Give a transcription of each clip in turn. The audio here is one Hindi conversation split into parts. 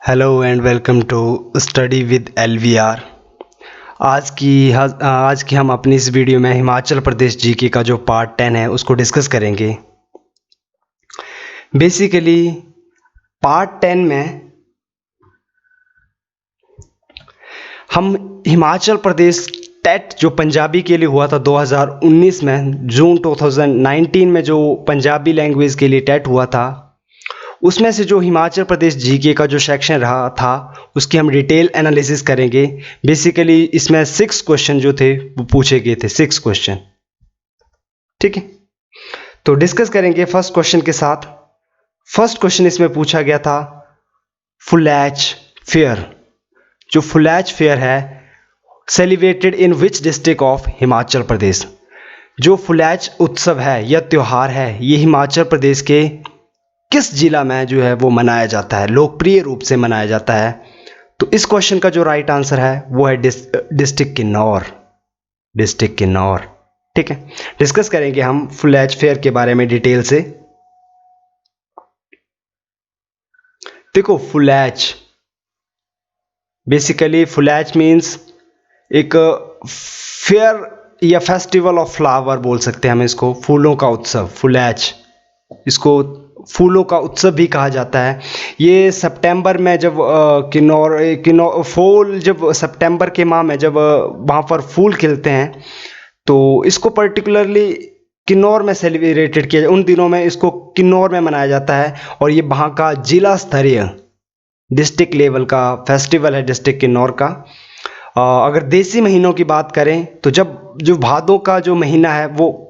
Hello and welcome to study with LVR। आज की हम अपनी इस वीडियो में हिमाचल प्रदेश जीके का जो पार्ट 10 है उसको डिस्कस करेंगे। बेसिकली पार्ट 10 में हम हिमाचल प्रदेश टेट जो पंजाबी के लिए हुआ था 2019 में, जून 2019 में जो पंजाबी लैंग्वेज के लिए टेट हुआ था, उसमें से जो हिमाचल प्रदेश जीके का जो सेक्शन रहा था उसकी हम डिटेल एनालिसिस करेंगे। बेसिकली इसमें 6 क्वेश्चन जो थे वो पूछे गए थे, 6 क्वेश्चन। ठीक है, तो डिस्कस करेंगे फर्स्ट क्वेश्चन के साथ। फर्स्ट क्वेश्चन इसमें पूछा गया था फुलैच फेयर। जो फुलैच फेयर है celebrated in which district of Himachal Pradesh. जो फुलैच उत्सव है या त्यौहार है ये हिमाचल प्रदेश के किस जिला में जो है वो मनाया जाता है, लोकप्रिय रूप से मनाया जाता है। तो इस क्वेश्चन का जो राइट आंसर है वो है डिस्ट्रिक्ट किन्नौर। डिस्ट्रिक्ट किन्नौर। ठीक है, डिस्कस करेंगे हम फुलैच फेयर के बारे में डिटेल से। देखो फुलैच, बेसिकली फुलैच मीन्स एक फेयर या फेस्टिवल ऑफ फ्लावर बोल सकते हैं हम इसको, फूलों का उत्सव। फुलैच, इसको फूलों का उत्सव भी कहा जाता है। ये सितंबर में जब किन्नौर फूल, जब सितंबर के माह में जब वहाँ पर फूल खिलते हैं तो इसको पर्टिकुलरली किन्नौर में सेलिब्रेटेड किया, उन दिनों में इसको किन्नौर में मनाया जाता है। और ये वहाँ का जिला स्तरीय डिस्ट्रिक्ट लेवल का फेस्टिवल है डिस्ट्रिक्ट किन्नौर का। अगर देसी महीनों की बात करें तो जब जो भादों का जो महीना है वो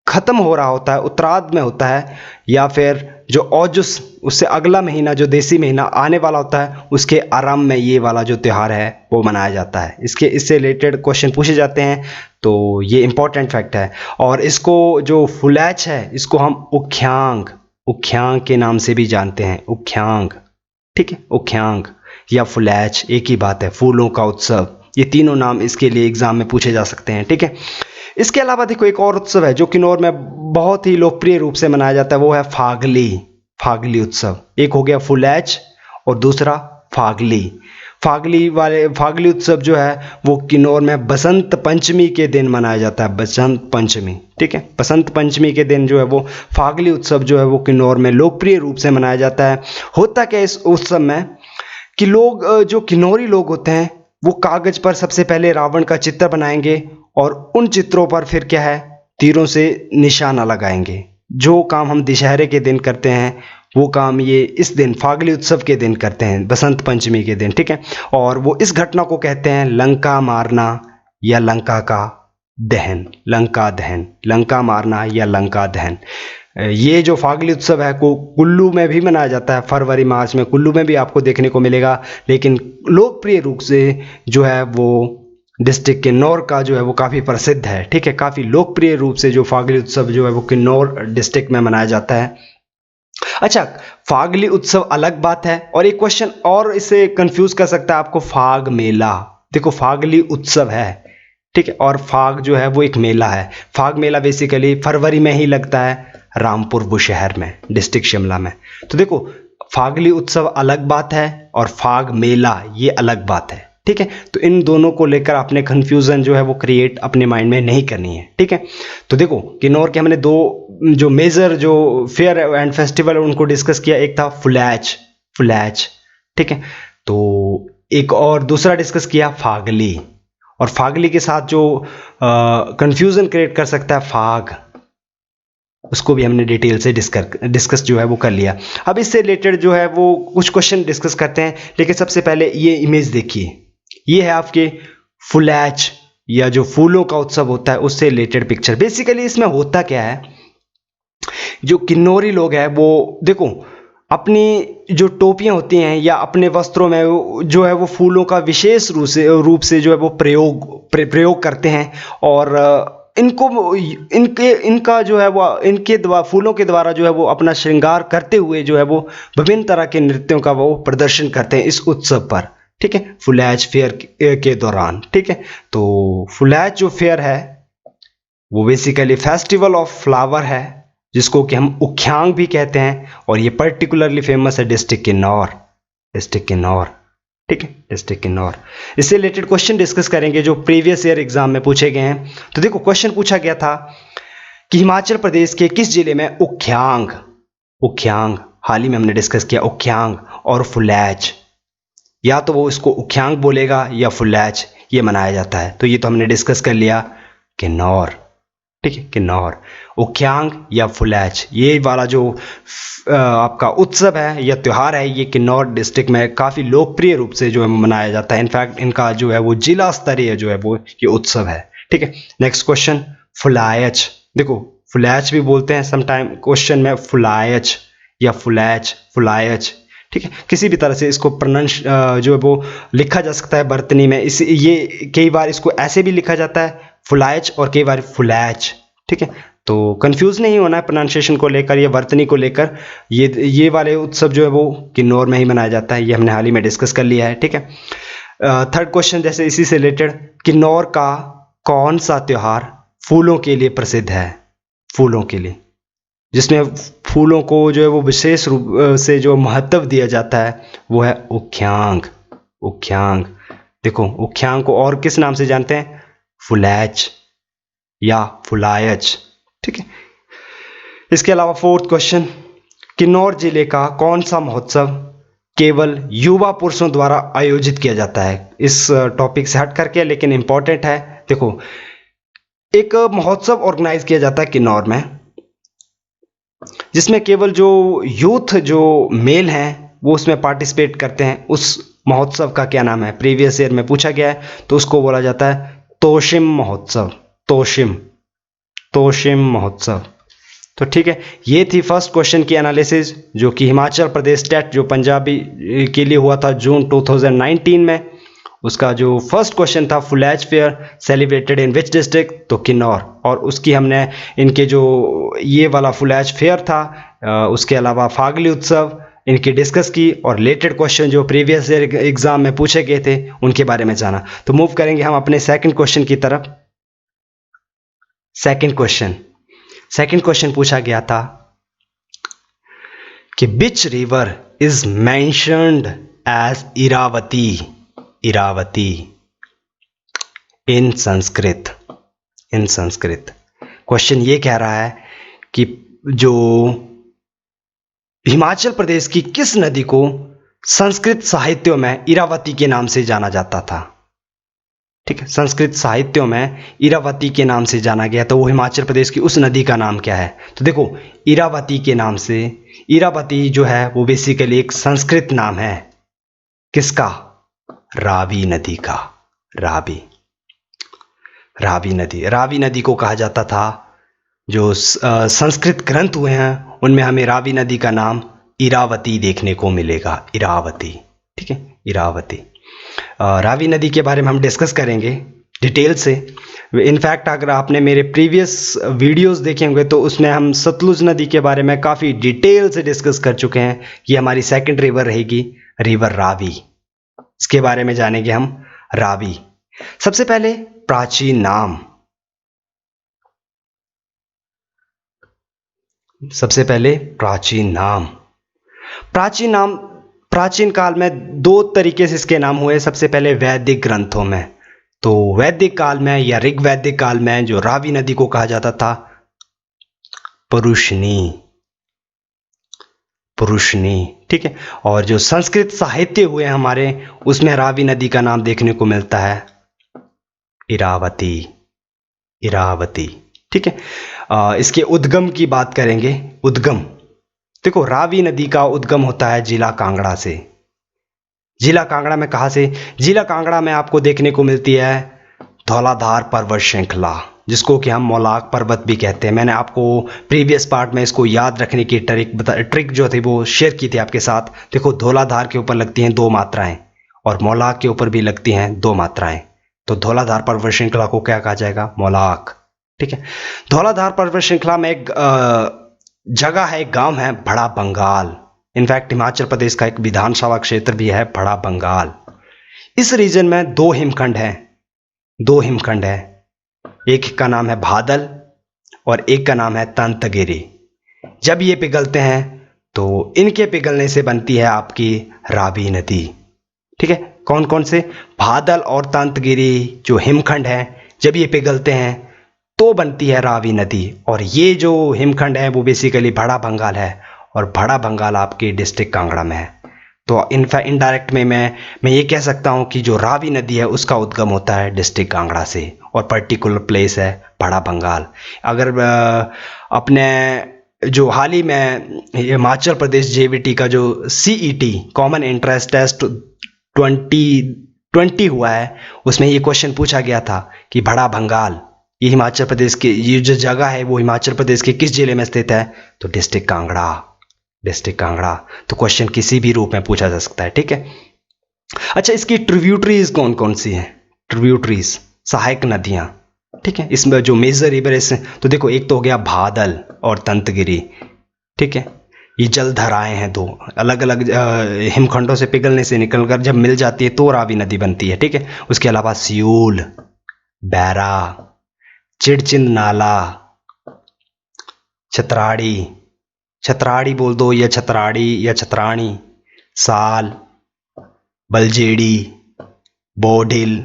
ख़त्म हो रहा होता है, उत्तरार्ध में होता है, या फिर जो औजुस उससे अगला महीना जो देसी महीना आने वाला होता है उसके आरंभ में ये वाला जो त्यौहार है वो मनाया जाता है। इससे रिलेटेड क्वेश्चन पूछे जाते हैं, तो ये इंपॉर्टेंट फैक्ट है। और इसको जो फुलैच है इसको हम उख्यांग के नाम से भी जानते हैं, उख्यांग। ठीक है, उख्यांग या फुलैच एक ही बात है, फूलों का उत्सव। ये तीनों नाम इसके लिए एग्जाम में पूछे जा सकते हैं। ठीक है, इसके अलावा देखो एक और उत्सव है जो किन्नौर में बहुत ही लोकप्रिय रूप से मनाया जाता है, वो है फागली उत्सव। एक हो गया फुलैच और दूसरा फागली उत्सव जो है वो किन्नौर में बसंत पंचमी के दिन मनाया जाता है, बसंत पंचमी। ठीक है, बसंत पंचमी के दिन जो है वो फागली उत्सव जो है वो किन्नौर में लोकप्रिय रूप से मनाया जाता है। होता क्या इस उत्सव में कि लोग, जो किन्नौरी लोग होते हैं, वो कागज पर सबसे पहले रावण का चित्र बनाएंगे और उन चित्रों पर फिर क्या है, तीरों से निशाना लगाएंगे। जो काम हम दशहरे के दिन करते हैं वो काम ये इस दिन फागली उत्सव के दिन करते हैं, बसंत पंचमी के दिन। ठीक है, और वो इस घटना को कहते हैं लंका मारना या लंका का दहन, लंका मारना या लंका दहन। ये जो फागली उत्सव है को कुल्लू में भी मनाया जाता है, फरवरी मार्च में कुल्लू में भी आपको देखने को मिलेगा, लेकिन लोकप्रिय रूप से जो है वो डिस्ट्रिक्ट किन्नौर का जो है वो काफ़ी प्रसिद्ध है। ठीक है, काफ़ी लोकप्रिय रूप से जो फागली उत्सव जो है वो किन्नौर डिस्ट्रिक्ट में मनाया जाता है। अच्छा, फागली उत्सव अलग बात है। और एक क्वेश्चन और इससे कंफ्यूज कर सकता है आपको, फाग मेला। देखो फागली उत्सव है, ठीक है, और फाग जो है वो एक मेला है। फाग मेला बेसिकली फरवरी में ही लगता है रामपुर बुशहर में, डिस्ट्रिक्ट शिमला में। तो देखो फागली उत्सव अलग बात है और फाग मेला ये अलग बात है। ठीक है, तो इन दोनों को लेकर आपने कंफ्यूजन जो है वो क्रिएट अपने माइंड में नहीं करनी है। ठीक है, तो देखो किन्नौर के हमने दो जो मेजर जो फेयर एंड फेस्टिवल उनको डिस्कस किया, एक था फुलैच। ठीक है, तो एक और दूसरा डिस्कस किया फागली, और फागली के साथ जो कंफ्यूजन क्रिएट कर सकता है फाग, उसको भी हमने डिटेल से डिस्कस जो है वो कर लिया। अब इससे रिलेटेड जो है वो कुछ क्वेश्चन डिस्कस करते हैं, लेकिन सबसे पहले ये इमेज देखिए। ये है आपके फुलैच या जो फूलों का उत्सव होता है उससे रिलेटेड पिक्चर। बेसिकली इसमें होता क्या है, जो किन्नौरी लोग हैं वो देखो अपनी जो टोपियां होती हैं या अपने वस्त्रों में जो है वो फूलों का विशेष रूप से जो है वो प्रयोग करते हैं। और इनका जो है वो इनके फूलों के द्वारा जो है वो अपना श्रृंगार करते हुए जो है वो विभिन्न तरह के नृत्यों का वो प्रदर्शन करते हैं इस उत्सव पर। ठीक है, फुलैच फेयर के दौरान। ठीक है, तो फुलैच जो फेयर है वो बेसिकली फेस्टिवल ऑफ फ्लावर है, जिसको कि हम उख्यांग भी कहते हैं, और ये पर्टिकुलरली फेमस है डिस्ट्रिक्ट किन्नौर। डिस्ट्रिक्ट किन्नौर, ठीक है, डिस्ट्रिक्ट किन्नौर। इससे रिलेटेड क्वेश्चन डिस्कस करेंगे जो प्रीवियस ईयर एग्जाम में पूछे गए हैं। तो देखो क्वेश्चन पूछा गया था कि हिमाचल प्रदेश के किस जिले में उख्यांग, उख्यांग हाल ही में हमने डिस्कस किया, उख्यांग और फुलैच, या तो वो इसको उख्यांग बोलेगा या फुलैच, ये मनाया जाता है। तो ये तो हमने डिस्कस कर लिया, किन्नौर, ठीक है, किन्नौर, उख्यांग या फुलैच, ये वाला जो आपका उत्सव है या त्यौहार है, ये किन्नौर डिस्ट्रिक्ट में काफ़ी लोकप्रिय रूप से जो है मनाया जाता है। इनफैक्ट इनका जो है वो जिला स्तरीय जो है वो ये उत्सव है, ठीक है। नेक्स्ट क्वेश्चन, फुलायच, देखो फुलैच भी बोलते हैं समटाइम क्वेश्चन में, फुलायच या फुलैच, फुलायच, ठीक है, किसी भी तरह से इसको प्रोनाउंस जो है वो लिखा जा सकता है वर्तनी में। इस ये कई बार इसको ऐसे भी लिखा जाता है फुलायच और कई बार फुलैच, ठीक है। तो कंफ्यूज नहीं होना है प्रोनाउंसिएशन को लेकर या वर्तनी को लेकर। ये वाले उत्सव जो है वो किन्नौर में ही मनाया जाता है, ये हमने हाल ही में डिस्कस कर लिया है, ठीक है। थर्ड क्वेश्चन जैसे इसी से रिलेटेड, किन्नौर का कौन सा त्यौहार फूलों के लिए प्रसिद्ध है, फूलों के लिए, जिसमें फूलों को जो है वो विशेष रूप से जो महत्व दिया जाता है वो है उख्यांग, उख्यांग। देखो उख्यांग को और किस नाम से जानते हैं, फुलैच या फुलायच, ठीक है। इसके अलावा फोर्थ क्वेश्चन, किन्नौर जिले का कौन सा महोत्सव केवल युवा पुरुषों द्वारा आयोजित किया जाता है। इस टॉपिक से हट करके लेकिन इंपॉर्टेंट है। देखो एक महोत्सव ऑर्गेनाइज किया जाता है किन्नौर में जिसमें केवल जो यूथ जो मेल हैं वो उसमें पार्टिसिपेट करते हैं। उस महोत्सव का क्या नाम है, प्रीवियस ईयर में पूछा गया है, तो उसको बोला जाता है तोशिम महोत्सव, तोशिम, तोशिम महोत्सव। तो ठीक है, ये थी फर्स्ट क्वेश्चन की एनालिसिस जो कि हिमाचल प्रदेश टेट जो पंजाबी के लिए हुआ था जून 2019 में। उसका जो फर्स्ट क्वेश्चन था, Phulaich fair celebrated in which district, तो किन्नौर। और उसकी हमने इनके जो ये वाला फुलैच फेयर था, उसके अलावा फागली उत्सव इनकी डिस्कस की और रिलेटेड क्वेश्चन जो प्रीवियस ईयर एग्जाम में पूछे गए थे उनके बारे में जाना। तो मूव करेंगे हम अपने सेकंड क्वेश्चन की तरफ। सेकंड क्वेश्चन पूछा गया था कि which river is mentioned as Iravati, Iravati in Sanskrit, in Sanskrit. Question ये कह रहा है कि जो हिमाचल प्रदेश की किस नदी को संस्कृत साहित्यों में इरावती के नाम से जाना जाता था। ठीक है, संस्कृत साहित्यों में इरावती के नाम से जाना गया, तो वो हिमाचल प्रदेश की उस नदी का नाम क्या है। तो देखो इरावती के नाम से, इरावती जो है वो बेसिकली एक संस्कृत नाम है किसका, रावी नदी का। रावी, रावी नदी, रावी नदी को कहा जाता था। जो संस्कृत ग्रंथ हुए हैं उनमें हमें रावी नदी का नाम इरावती देखने को मिलेगा, इरावती। ठीक है, इरावती। रावी नदी के बारे में हम डिस्कस करेंगे डिटेल से। इनफैक्ट अगर आपने मेरे प्रीवियस वीडियोस देखे होंगे तो उसमें हम सतलुज नदी के बारे में काफ़ी डिटेल से डिस्कस कर चुके हैं। ये हमारी सेकंड रिवर रहेगी, रिवर रावी। इसके बारे में जानेंगे हम, रावी। सबसे पहले प्राचीन नाम, सबसे पहले प्राचीन नाम। प्राचीन नाम, प्राचीन काल में दो तरीके से इसके नाम हुए। सबसे पहले वैदिक ग्रंथों में, तो वैदिक काल में या ऋग्वैदिक काल में जो रावी नदी को कहा जाता था पुरुषनी, पुरुषनी। ठीक है, और जो संस्कृत साहित्य हुए हमारे उसमें रावी नदी का नाम देखने को मिलता है इरावती, इरावती। ठीक है, इसके उद्गम की बात करेंगे। उद्गम, देखो रावी नदी का उद्गम होता है जिला कांगड़ा से। जिला कांगड़ा में कहाँ से, जिला कांगड़ा में आपको देखने को मिलती है धौलाधार पर्वत श्रृंखला, जिसको कि हम मौलाक पर्वत भी कहते हैं। मैंने आपको प्रीवियस पार्ट में इसको याद रखने की ट्रिक जो थी वो शेयर की थी आपके साथ। देखो धौलाधार के ऊपर लगती हैं 2 मात्राएं और मौलाक के ऊपर भी लगती हैं 2 मात्राएं, तो धौलाधार पर्वत श्रृंखला को क्या कहा जाएगा, मौलाक। ठीक है, धौलाधार पर्वत श्रृंखला में एक जगह है, एक गांव है बड़ा बंगाल। इनफैक्ट हिमाचल प्रदेश का एक विधानसभा क्षेत्र भी है बड़ा बंगाल। इस रीजन में 2 हिमखंड हैं, 2 हिमखंड है। एक का नाम है बादल और एक का नाम है तंतगिरी। जब ये पिघलते हैं तो इनके पिघलने से बनती है आपकी रावी नदी। ठीक है, कौन कौन से? भादल और तंतगिरी जो हिमखंड है, जब ये पिघलते हैं तो बनती है रावी नदी। और ये जो हिमखंड है वो बेसिकली बड़ा बंगाल है, और बड़ा बंगाल आपके डिस्ट्रिक्ट कांगड़ा में है। तो इनडायरेक्ट में मैं ये कह सकता हूँ कि जो रावी नदी है उसका उद्गम होता है डिस्ट्रिक्ट कांगड़ा से, और पर्टिकुलर प्लेस है बड़ा बंगाल। अगर अपने जो हाल ही में हिमाचल प्रदेश जेवीटी का जो CET कॉमन एंट्रेंस टेस्ट 2020 हुआ है, उसमें ये क्वेश्चन पूछा गया था कि बड़ा बंगाल ये हिमाचल प्रदेश के, ये जो जगह है वो हिमाचल प्रदेश के किस जिले में स्थित है? तो डिस्ट्रिक्ट कांगड़ा, डिस्ट्रिक्ट कांगड़ा। तो क्वेश्चन किसी भी रूप में पूछा जा सकता है। ठीक है, अच्छा, इसकी ट्रिब्यूटरीज कौन कौन सी हैं? ट्रिब्यूटरीज, सहायक नदियां। ठीक है, इसमें जो मेजर रिवर है, तो देखो एक तो हो गया भादल और तंतगिरी। ठीक है, ये जलधाराएं हैं, दो अलग अलग हिमखंडों से पिघलने से निकलकर जब मिल जाती है तो रावी नदी बनती है। ठीक है, उसके अलावा सियूल, बैरा, चिड़चिंद नाला, छतराड़ी, छतराड़ी बोल दो या छतराड़ी या छतरानी, साल, बलजेड़ी, बोढिल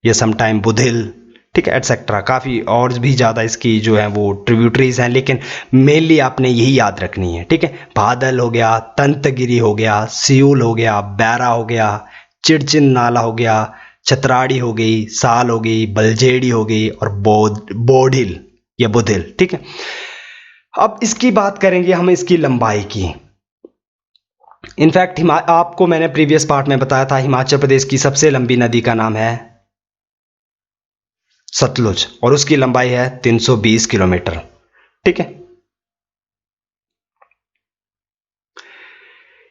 या समटाइम बुधिल। ठीक है, एटसेट्रा। काफ़ी और भी ज़्यादा इसकी जो है वो ट्रिब्यूटरीज हैं, लेकिन मेनली आपने यही याद रखनी है। ठीक है, बादल हो गया, तंतगिरी हो गया, सियूल हो गया, बैरा हो गया, चिड़चिंद नाला हो गया, छतराड़ी हो गई, साल हो गई, बलजेड़ी हो गई, और बोढिल या बुधिल। ठीक है, अब इसकी बात करेंगे हम इसकी लंबाई की। इनफैक्ट आपको मैंने प्रीवियस पार्ट में बताया था हिमाचल प्रदेश की सबसे लंबी नदी का नाम है सतलुज, और उसकी लंबाई है 320 किलोमीटर। ठीक है,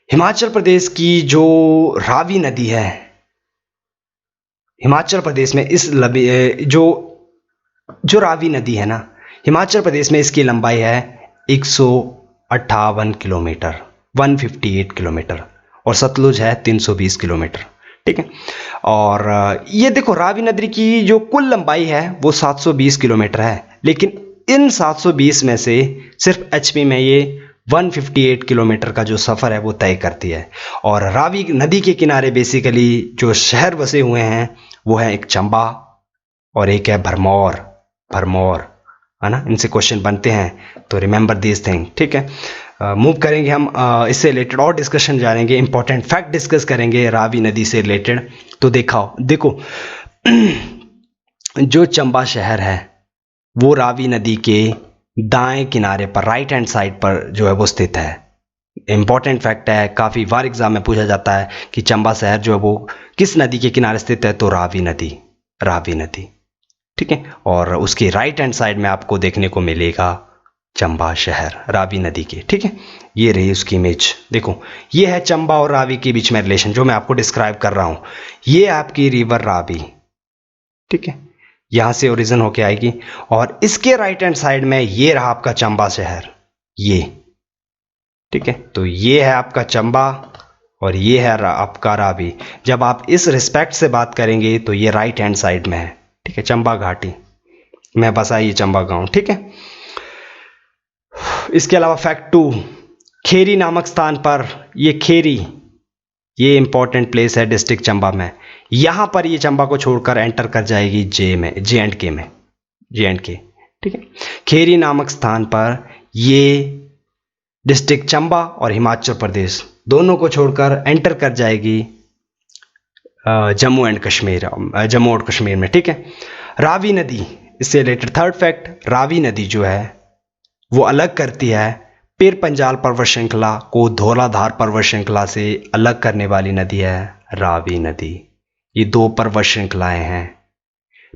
हिमाचल प्रदेश की जो रावी नदी है, हिमाचल प्रदेश में इस जो रावी नदी है ना, हिमाचल प्रदेश में इसकी लंबाई है 158 किलोमीटर, 158 किलोमीटर, और सतलुज है 320 किलोमीटर। ठीक है, और ये देखो रावी नदी की जो कुल लंबाई है वो 720 किलोमीटर है, लेकिन इन 720 में से सिर्फ HP में ये 158 किलोमीटर का जो सफ़र है वो तय करती है। और रावी नदी के किनारे बेसिकली जो शहर बसे हुए हैं वो है एक चंबा और एक है भरमौर, भरमौर, है ना। इनसे क्वेश्चन बनते हैं, तो रिमेंबर दिस थिंग। ठीक है, मूव करेंगे हम, इससे रिलेटेड और डिस्कशन जानेंगे, इंपॉर्टेंट फैक्ट डिस्कस करेंगे रावी नदी से रिलेटेड। तो देखो जो चंबा शहर है वो रावी नदी के दाएं किनारे पर, राइट हैंड साइड पर जो है वो स्थित है। इंपॉर्टेंट फैक्ट है, काफ़ी बार एग्जाम में पूछा जाता है कि चंबा शहर जो है वो किस नदी के किनारे स्थित है, तो रावी नदी, रावी नदी। ठीक है, और उसके राइट हैंड साइड में आपको देखने को मिलेगा चंबा शहर रावी नदी के। ठीक है, ये रही उसकी इमेज। देखो ये है चंबा और रावी के बीच में रिलेशन जो मैं आपको डिस्क्राइब कर रहा हूं। ये आपकी रिवर रावी, ठीक है, यहां से ओरिजिन होके आएगी, और इसके राइट हैंड साइड में ये रहा आपका चंबा शहर, ये। ठीक है, तो ये है आपका चंबा और ये है आपका रावी। जब आप इस रिस्पेक्ट से बात करेंगे तो ये राइट हैंड साइड में है। ठीक है, चंबा घाटी में बसा ये चंबा गांव। ठीक है, इसके अलावा फैक्ट 2, खेरी नामक स्थान पर, ये खेरी, ये इंपॉर्टेंट प्लेस है डिस्ट्रिक्ट चंबा में। यहां पर ये चंबा को छोड़कर एंटर कर जाएगी J&K में, J&K। ठीक है, खेरी नामक स्थान पर ये डिस्ट्रिक्ट चंबा और हिमाचल प्रदेश दोनों को छोड़कर एंटर कर जाएगी जम्मू और कश्मीर में। ठीक है, रावी नदी, इससे रिलेटेड थर्ड फैक्ट, रावी नदी जो है वो अलग करती है पीर पंजाल पर्वत श्रृंखला को धौलाधार पर्वत श्रृंखला से अलग करने वाली नदी है रावी नदी। ये दो पर्वत श्रृंखलाएं हैं।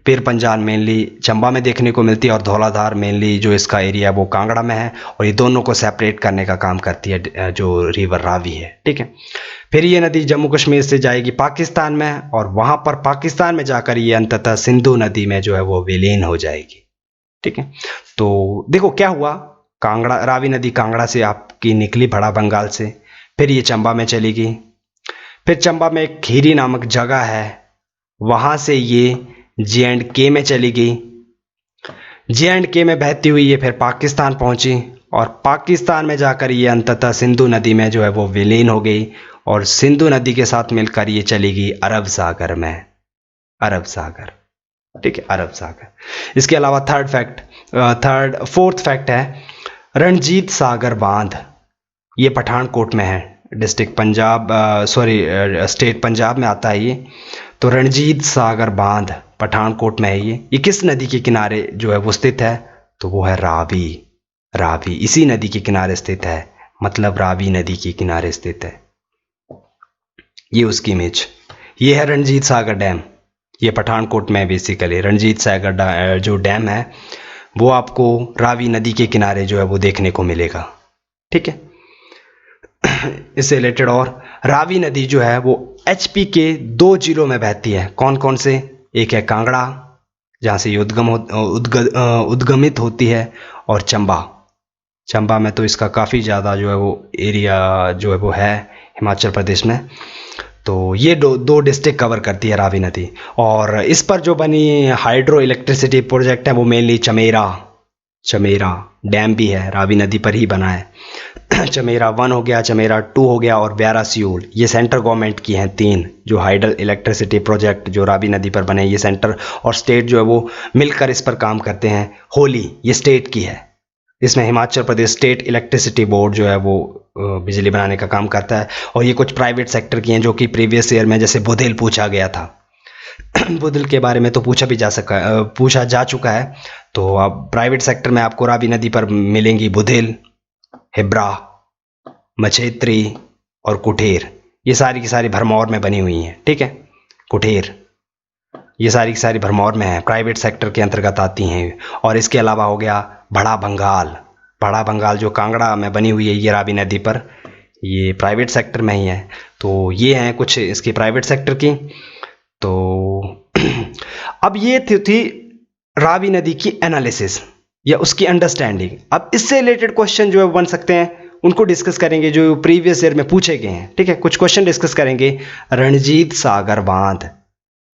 पीर पंजाल मेनली चंबा में देखने को मिलती है और धौलाधार मेनली जो इसका एरिया है वो कांगड़ा में है, और ये दोनों को सेपरेट करने का काम करती है जो रिवर रावी है। ठीक है, फिर ये नदी जम्मू कश्मीर से जाएगी पाकिस्तान में, और वहां पर पाकिस्तान में जाकर ये अंततः सिंधु नदी में जो है वो विलीन हो जाएगी। ठीक है, तो देखो क्या हुआ, कांगड़ा, रावी नदी कांगड़ा से आपकी निकली बड़ा बंगाल से, फिर ये चंबा में चली गई, फिर चंबा में एक खेरी नामक जगह है, वहां से ये J&K में चली गई, J&K में बहती हुई ये फिर पाकिस्तान पहुंची, और पाकिस्तान में जाकर ये अंततः सिंधु नदी में जो है वो विलीन हो गई और सिंधु नदी के साथ मिलकर ये चली गई अरब सागर में, अरब सागर, ठीक है, अरब सागर। इसके अलावा फोर्थ फैक्ट है रणजीत सागर बांध, ये पठानकोट में है, डिस्ट्रिक्ट पंजाब, स्टेट पंजाब में आता है ये। तो रणजीत सागर बांध पठानकोट में है ये किस नदी के किनारे जो है वो स्थित है? तो वो है रावी, रावी इसी नदी के किनारे स्थित है, मतलब रावी नदी के किनारे स्थित है। ये उसकी इमेज, ये है रणजीत सागर डैम, ये पठानकोट में बेसिकली रणजीत सागर जो डैम है वो आपको रावी नदी के किनारे जो है वो देखने को मिलेगा, ठीक है। इससे रिलेटेड और रावी नदी जो है वो एचपी के 2 जिलों में बहती है। कौन कौन से? एक है कांगड़ा जहाँ से ये उद्गमित होती है, और चंबा, चंबा में तो इसका काफ़ी ज़्यादा जो है वो एरिया जो है वो है हिमाचल प्रदेश में। तो ये दो डिस्ट्रिक्ट कवर करती है रावी नदी। और इस पर जो बनी हाइड्रो इलेक्ट्रिसिटी प्रोजेक्ट है वो मेनली चमेरा डैम भी है, रावी नदी पर ही बना है। चमेरा 1 हो गया, चमेरा 2 हो गया और ब्यारा सियोल, ये सेंट्रल गवर्नमेंट की हैं 3 जो हाइड्रो इलेक्ट्रिसिटी प्रोजेक्ट जो रावी नदी पर बने। ये सेंटर और स्टेट जो है वो मिलकर इस पर काम करते हैं। होली ये स्टेट की है, इसमें Himachal Pradesh state electricity board जो है वो बिजली बनाने का काम करता है। और ये कुछ प्राइवेट सेक्टर की हैं जो कि प्रीवियस ईयर में जैसे बुधेल पूछा गया था बुधेल के बारे में तो पूछा जा चुका है। तो अब प्राइवेट सेक्टर में आपको रावी नदी पर मिलेंगी बुधेल, हिब्रा, मछेत्री और कुठेर, ये सारी की सारी भरमौर में बनी हुई हैं, ठीक है। कुठेर ये सारी की सारी भरमौर में है, प्राइवेट सेक्टर के अंतर्गत आती हैं। और इसके अलावा हो गया बड़ा बंगाल जो कांगड़ा में बनी हुई है ये रावी नदी पर, ये प्राइवेट सेक्टर में ही है। तो ये हैं कुछ इसकी प्राइवेट सेक्टर की। तो अब ये थी रावी नदी की एनालिसिस या उसकी अंडरस्टैंडिंग। अब इससे रिलेटेड क्वेश्चन जो है बन सकते हैं, उनको डिस्कस करेंगे जो प्रीवियस ईयर में पूछे गए हैं, ठीक है। कुछ क्वेश्चन डिस्कस करेंगे। रणजीत सागर बांध,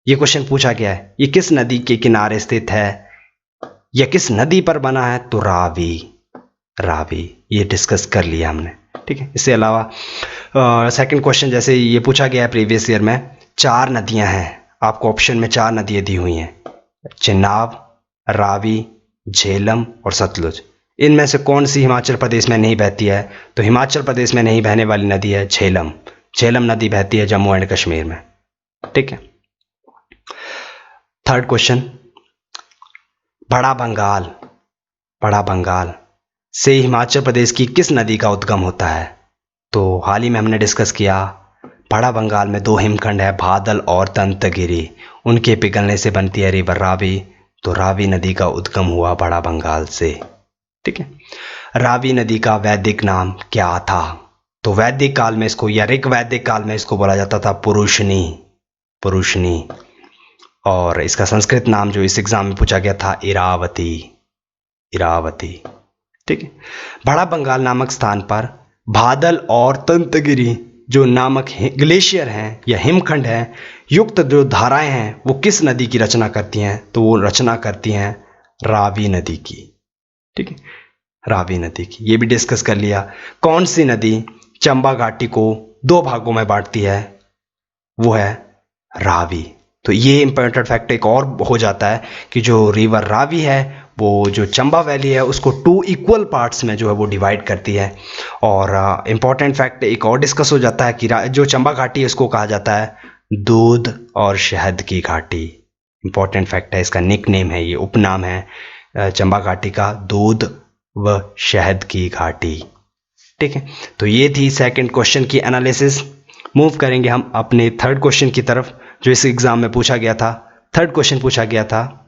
ये क्वेश्चन पूछा गया है, ये किस नदी के किनारे स्थित है या किस नदी पर बना है? तो रावी, ये डिस्कस कर लिया हमने, ठीक है। इसके अलावा सेकंड क्वेश्चन जैसे ये पूछा गया है प्रीवियस ईयर में, 4 नदियां हैं, आपको ऑप्शन में 4 नदियां दी हुई हैं, चिनाब, रावी, झेलम और सतलुज। इनमें से कौन सी हिमाचल प्रदेश में नहीं बहती है? तो हिमाचल प्रदेश में नहीं बहने वाली नदी है झेलम नदी बहती है जम्मू एंड कश्मीर में, ठीक है। थर्ड क्वेश्चन, बड़ा बंगाल से हिमाचल प्रदेश की किस नदी का उद्गम होता है? तो हाल ही में हमने डिस्कस किया, बड़ा बंगाल में 2 हिमखंड है, बादल और दंतगिरी, उनके पिघलने से बनती है रिवर रावी। तो रावी नदी का उद्गम हुआ बड़ा बंगाल से, ठीक है। रावी नदी का वैदिक नाम क्या था? तो वैदिक काल में इसको या ऋग वैदिक काल में इसको बोला जाता था पुरुषनी, और इसका संस्कृत नाम जो इस एग्जाम में पूछा गया था इरावती, ठीक है। बड़ा बंगाल नामक स्थान पर बादल और दंतगिरी जो नामक ग्लेशियर हैं या हिमखंड हैं युक्त जो धाराएं हैं वो किस नदी की रचना करती हैं? तो वो रचना करती हैं रावी नदी की, ठीक है, रावी नदी की। ये भी डिस्कस कर लिया। कौन सी नदी चंबा घाटी को 2 भागों में बांटती है? वो है रावी। तो ये इंपॉर्टेंट फैक्ट एक और हो जाता है कि जो रिवर रावी है वो जो चंबा वैली है उसको 2 इक्वल पार्ट्स में जो है वो डिवाइड करती है। और इम्पॉर्टेंट फैक्ट एक और डिस्कस हो जाता है कि जो चंबा घाटी है उसको कहा जाता है दूध और शहद की घाटी। इम्पॉर्टेंट फैक्ट है, इसका निक नेम है, ये उपनाम है चंबा घाटी का, दूध व शहद की घाटी, ठीक है। तो ये थी सेकंड क्वेश्चन की एनालिसिस। मूव करेंगे हम अपने थर्ड क्वेश्चन की तरफ जो इस एग्जाम में पूछा गया था। थर्ड क्वेश्चन पूछा गया था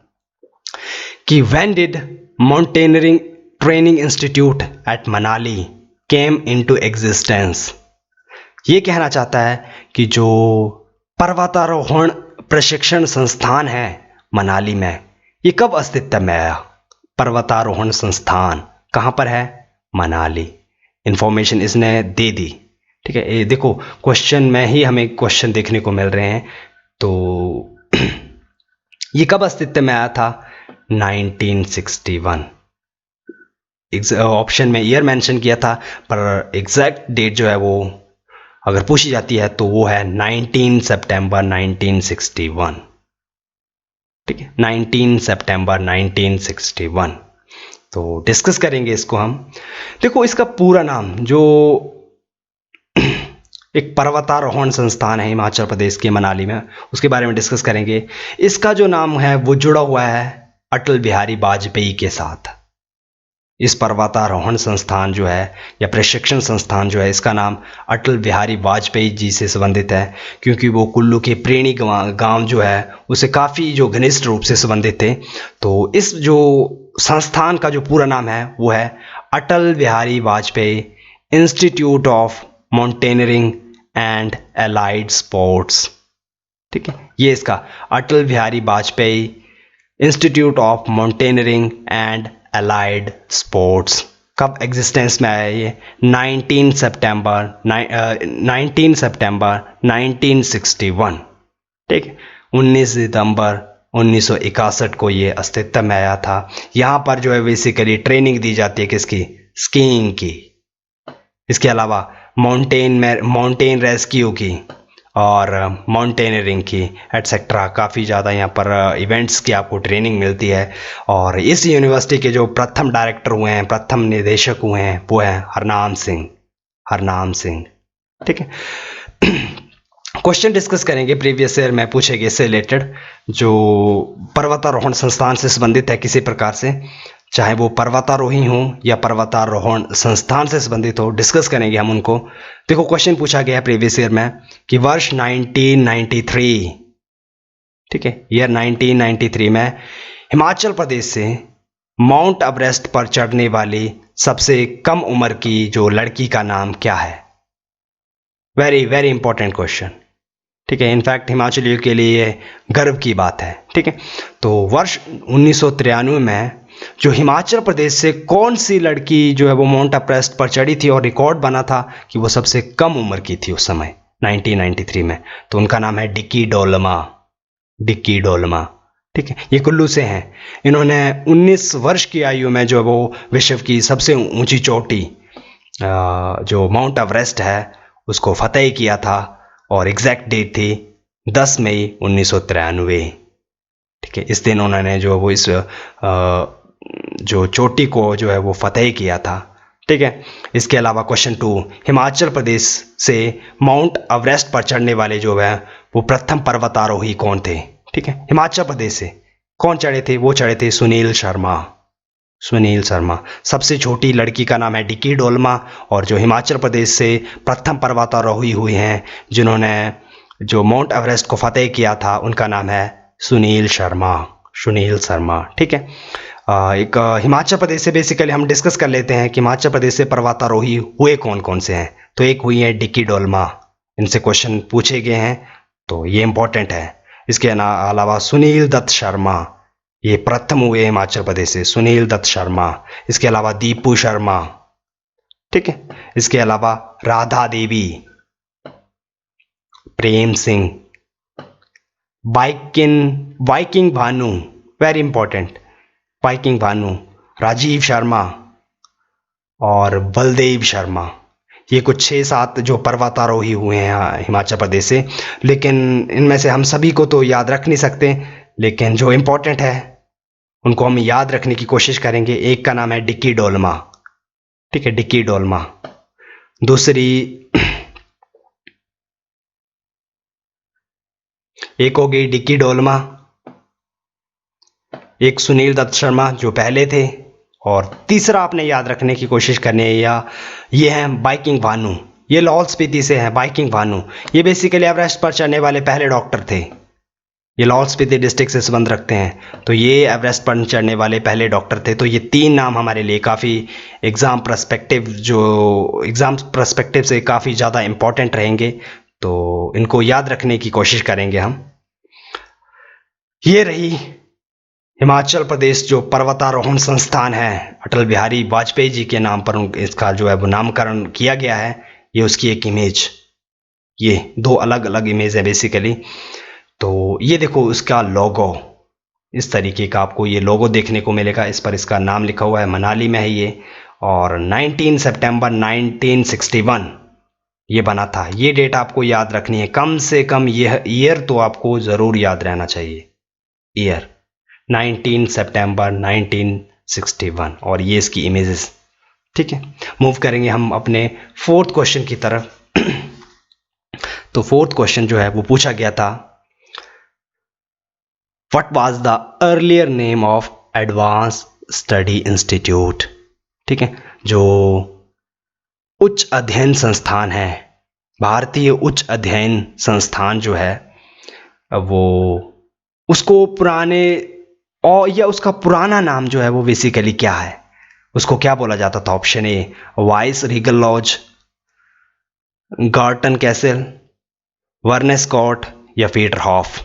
कि when did mountaineering training institute at Manali came into existence? ये कहना चाहता है कि जो पर्वतारोहण प्रशिक्षण संस्थान है मनाली में, ये कब अस्तित्व में आया? पर्वतारोहण संस्थान कहाँ पर है? मनाली। इंफॉर्मेशन इसने दे दी, ठीक है। ये देखो क्वेश्चन में ही हमें क्वेश्चन देखने को मिल रहे हैं। तो ये कब अस्तित्व में आया था? 1961। ऑप्शन में ईयर मेंशन किया था, पर एग्जैक्ट डेट जो है वो अगर पूछी जाती है तो वो है 19 सितंबर 1961। ठीक है, 19 सितंबर 1961। तो डिस्कस करेंगे इसको हम। देखो इसका पूरा नाम, जो एक पर्वतारोहण संस्थान है हिमाचल प्रदेश के मनाली में, उसके बारे में डिस्कस करेंगे। इसका जो नाम है वो जुड़ा हुआ है अटल बिहारी वाजपेयी के साथ। इस पर्वतारोहण संस्थान जो है या प्रशिक्षण संस्थान जो है, इसका नाम अटल बिहारी वाजपेयी जी से संबंधित है, क्योंकि वो कुल्लू के प्रेणी गांव जो है उसे काफ़ी जो घनिष्ठ रूप से संबंधित थे। तो इस जो संस्थान का जो पूरा नाम है वो है Atal Bihari Vajpayee Institute of Mountaineering and Allied Sports. ठीक है, ये इसका Atal Bihari Vajpayee Institute of Mountaineering and Allied Sports कब एग्जिस्टेंस में आया? ये 19 सितंबर 1961। ठीक है, 19 सितंबर 1961 को ये अस्तित्व में आया था। यहाँ पर जो है बेसिकली ट्रेनिंग दी जाती है किसकी? स्कीइंग की। इसके अलावा माउंटेन रेस्क्यू की और माउंटेनियरिंग की एटसेट्रा काफ़ी ज़्यादा यहाँ पर इवेंट्स की आपको ट्रेनिंग मिलती है। और इस यूनिवर्सिटी के जो प्रथम डायरेक्टर हुए हैं, प्रथम निदेशक हुए हैं, वो हैं हरनाम सिंह। ठीक है, क्वेश्चन डिस्कस करेंगे प्रीवियस ईयर में पूछे गए इससे रिलेटेड, जो पर्वतारोहण संस्थान से संबंधित है किसी प्रकार से, चाहे वो पर्वतारोही हो या पर्वतारोहण संस्थान से संबंधित हो, डिस्कस करेंगे हम उनको। देखो क्वेश्चन पूछा गया है प्रीवियस ईयर में कि वर्ष 1993, ठीक है, ईयर 1993 में हिमाचल प्रदेश से माउंट एवरेस्ट पर चढ़ने वाली सबसे कम उम्र की जो लड़की का नाम क्या है? Very very important question. ठीक है, इनफैक्ट हिमाचलियों के लिए ये गर्व की बात है। ठीक है, तो वर्ष 1993 में जो हिमाचल प्रदेश से कौन सी लड़की जो है वो माउंट एवरेस्ट पर चढ़ी थी और रिकॉर्ड बना था कि वो सबसे कम उम्र की थी उस समय 1993 में, तो उनका नाम है डिक्की डोलमा। ठीक है, ये कुल्लू से हैं। इन्होंने 19 वर्ष की आयु में जो वो विश्व की सबसे ऊंची चोटी जो माउंट एवरेस्ट है उसको फतेह किया था, और एग्जैक्ट डेट थी 10 मई 1993। ठीक है, इस दिन उन्होंने जो वो इस जो चोटी को जो है वो फतेह किया था। ठीक है, इसके अलावा क्वेश्चन 2, हिमाचल प्रदेश से माउंट एवरेस्ट पर चढ़ने वाले जो है वो प्रथम पर्वतारोही कौन थे? ठीक है, हिमाचल प्रदेश से कौन चढ़े थे? वो चढ़े थे सुनील शर्मा। सबसे छोटी लड़की का नाम है डिक्की डोलमा, और जो हिमाचल प्रदेश से प्रथम पर्वतारोही हुई हैं जिन्होंने जो माउंट एवरेस्ट को फतेह किया था, उनका नाम है सुनील शर्मा। ठीक है, एक हिमाचल प्रदेश से बेसिकली हम डिस्कस कर लेते हैं कि हिमाचल प्रदेश से पर्वतारोही हुए कौन कौन से हैं। तो एक हुई है डिक्की डोलमा, इनसे क्वेश्चन पूछे गए हैं तो ये इंपॉर्टेंट है। इसके अलावा सुनील दत्त शर्मा, ये प्रथम हुए हिमाचल प्रदेश से, सुनील दत्त शर्मा। इसके अलावा दीपू शर्मा। ठीक है, इसके अलावा Radha Devi, Prem Singh, Viking Bhanu, very important, Viking Bhanu, Rajiv Sharma और बलदेव शर्मा। ये कुछ 6-7 जो पर्वतारोही हुए हैं हिमाचल प्रदेश से, लेकिन इनमें से हम सभी को तो याद रख नहीं सकते, लेकिन जो इम्पोर्टेंट है उनको हम याद रखने की कोशिश करेंगे। एक का नाम है डिक्की डोलमा। ठीक है, डिक्की डोलमा। दूसरी एक हो गई डिक्की डोलमा, एक सुनील दत्त शर्मा जो पहले थे, और तीसरा आपने याद रखने की कोशिश करनी है, या ये हैं वाइकिंग भानु। ये लाहौल स्पीति से हैं वाइकिंग भानु। ये बेसिकली एवरेस्ट पर चढ़ने वाले पहले डॉक्टर थे। ये लाहौल स्पीति डिस्ट्रिक्ट से संबंध रखते हैं, तो ये एवरेस्ट पर चढ़ने वाले पहले डॉक्टर थे। तो ये 3 नाम हमारे लिए काफ़ी एग्ज़ाम प्रस्पेक्टिव से काफ़ी ज़्यादा इम्पॉर्टेंट रहेंगे, तो इनको याद रखने की कोशिश करेंगे हम। ये रही हिमाचल प्रदेश जो पर्वतारोहण संस्थान है, अटल बिहारी वाजपेयी जी के नाम पर इसका जो है वो नामकरण किया गया है। ये उसकी एक इमेज, ये 2 अलग अलग इमेज है बेसिकली। तो ये देखो उसका लोगो, इस तरीके का आपको ये लोगो देखने को मिलेगा, इस पर इसका नाम लिखा हुआ है, मनाली में है ये, और 19 सितंबर 1961 ये बना था। ये डेट आपको याद रखनी है, कम से कम यह ईयर तो आपको ज़रूर याद रहना चाहिए, ईयर 19 सितंबर 1961, और ये इसकी इमेजेस। ठीक है, मूव करेंगे हम अपने फोर्थ क्वेश्चन की तरफ। तो फोर्थ क्वेश्चन जो है वो पूछा गया था, what was the earlier name of advance study institute. ठीक है, जो उच्च अध्ययन संस्थान है, भारतीय उच्च अध्ययन संस्थान जो है वो, उसको पुराने और या उसका पुराना नाम जो है वो बेसिकली क्या है, उसको क्या बोला जाता था? Option A Viceregal Lodge, Gorton Castle, Barnes Court या पीटरहॉफ।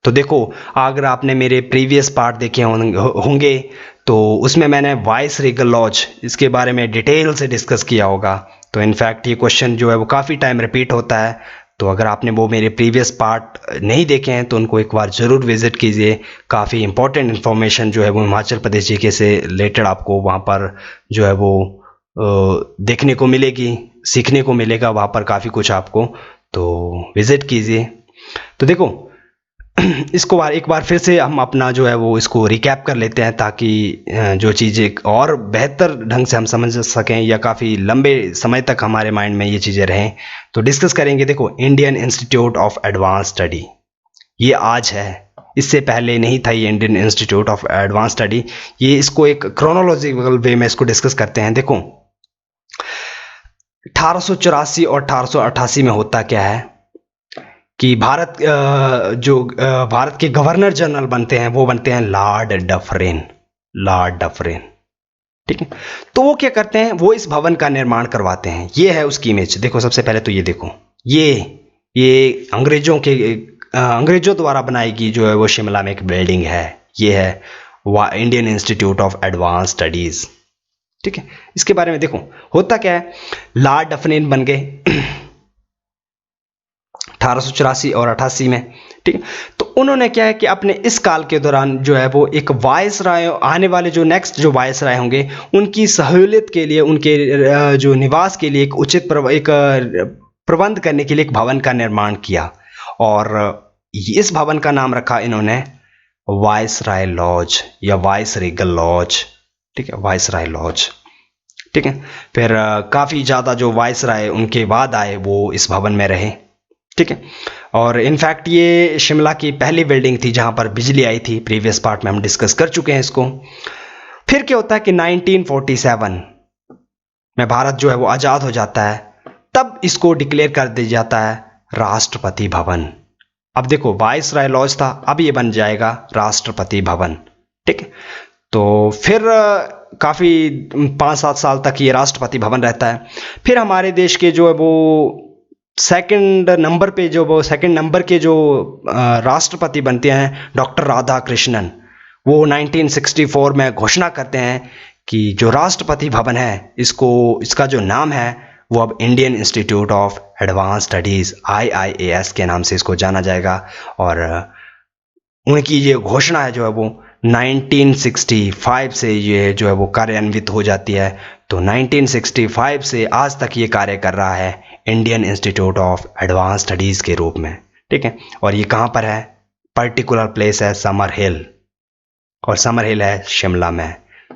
तो देखो, अगर आपने मेरे प्रीवियस पार्ट देखे होंगे तो उसमें मैंने वाइस रीगल लॉज इसके बारे में डिटेल से डिस्कस किया होगा। तो इनफैक्ट ये क्वेश्चन जो है वो काफ़ी टाइम रिपीट होता है, तो अगर आपने वो मेरे प्रीवियस पार्ट नहीं देखे हैं तो उनको एक बार ज़रूर विज़िट कीजिए। काफ़ी इंपॉर्टेंट इन्फॉर्मेशन जो है वो हिमाचल प्रदेश जीके से रिलेटेड आपको वहाँ पर जो है वो देखने को मिलेगी, सीखने को मिलेगा वहाँ पर काफ़ी कुछ आपको, तो विज़िट कीजिए। तो देखो, इसको एक बार फिर से हम अपना जो है वो इसको रिकैप कर लेते हैं, ताकि जो चीज़ें और बेहतर ढंग से हम समझ सकें या काफ़ी लंबे समय तक हमारे माइंड में ये चीज़ें रहें। तो डिस्कस करेंगे। देखो, Indian institute of advance study ये आज है, इससे पहले नहीं था ये Indian institute of advance study. ये इसको एक क्रोनोलॉजिकल वे में इसको डिस्कस करते हैं। देखो, 1884 और 1888 में होता क्या है कि भारत के गवर्नर जनरल बनते हैं, वो बनते हैं लॉर्ड डफरिन। ठीक है, तो वो क्या करते हैं, वो इस भवन का निर्माण करवाते हैं। ये है उसकी इमेज। देखो, सबसे पहले तो ये देखो, ये अंग्रेजों द्वारा बनाई गई जो है वो शिमला में एक बिल्डिंग है। ये है Indian institute of advance studies. ठीक है, इसके बारे में देखो, होता क्या है, लॉर्ड डफरिन बन गए 1884 और 88 में। ठीक है, तो उन्होंने क्या है कि अपने इस काल के दौरान जो है वो एक वायसराय, आने वाले जो नेक्स्ट जो वायसराय होंगे उनकी सहूलियत के लिए, उनके जो निवास के लिए एक उचित प्रबंध करने के लिए एक भवन का निर्माण किया, और इस भवन का नाम रखा इन्होंने वायसराय लॉज या वाइस रीगल लॉज। ठीक है, वायसराय लॉज। ठीक है, फिर काफ़ी ज़्यादा जो वायसराय उनके बाद आए वो इस भवन में रहे। ठीक है, और इनफैक्ट ये शिमला की पहली बिल्डिंग थी जहां पर बिजली आई थी। प्रीवियस पार्ट में हम डिस्कस कर चुके हैं इसको। फिर क्या होता है कि 1947 में भारत जो है वो आज़ाद हो जाता है, तब इसको डिक्लेयर कर दिया जाता है राष्ट्रपति भवन। अब देखो, वायसराय लॉज था, अब ये बन जाएगा राष्ट्रपति भवन। ठीक है, तो फिर काफ़ी 5-7 साल तक ये राष्ट्रपति भवन रहता है। फिर हमारे देश के जो है वो सेकंड नंबर के जो राष्ट्रपति बनते हैं डॉक्टर राधा कृष्णन, वो 1964 में घोषणा करते हैं कि जो राष्ट्रपति भवन है इसका जो नाम है वो अब Indian institute of advance studies IIAS के नाम से इसको जाना जाएगा। और उनकी ये घोषणा है जो है वो 1965 से ये जो है वो कार्यान्वित हो जाती है। तो 1965 से आज तक ये कार्य कर रहा है Indian institute of advance studies के रूप में। ठीक है, और ये कहाँ पर है, पर्टिकुलर प्लेस है समर हिल, और समर हिल है शिमला में।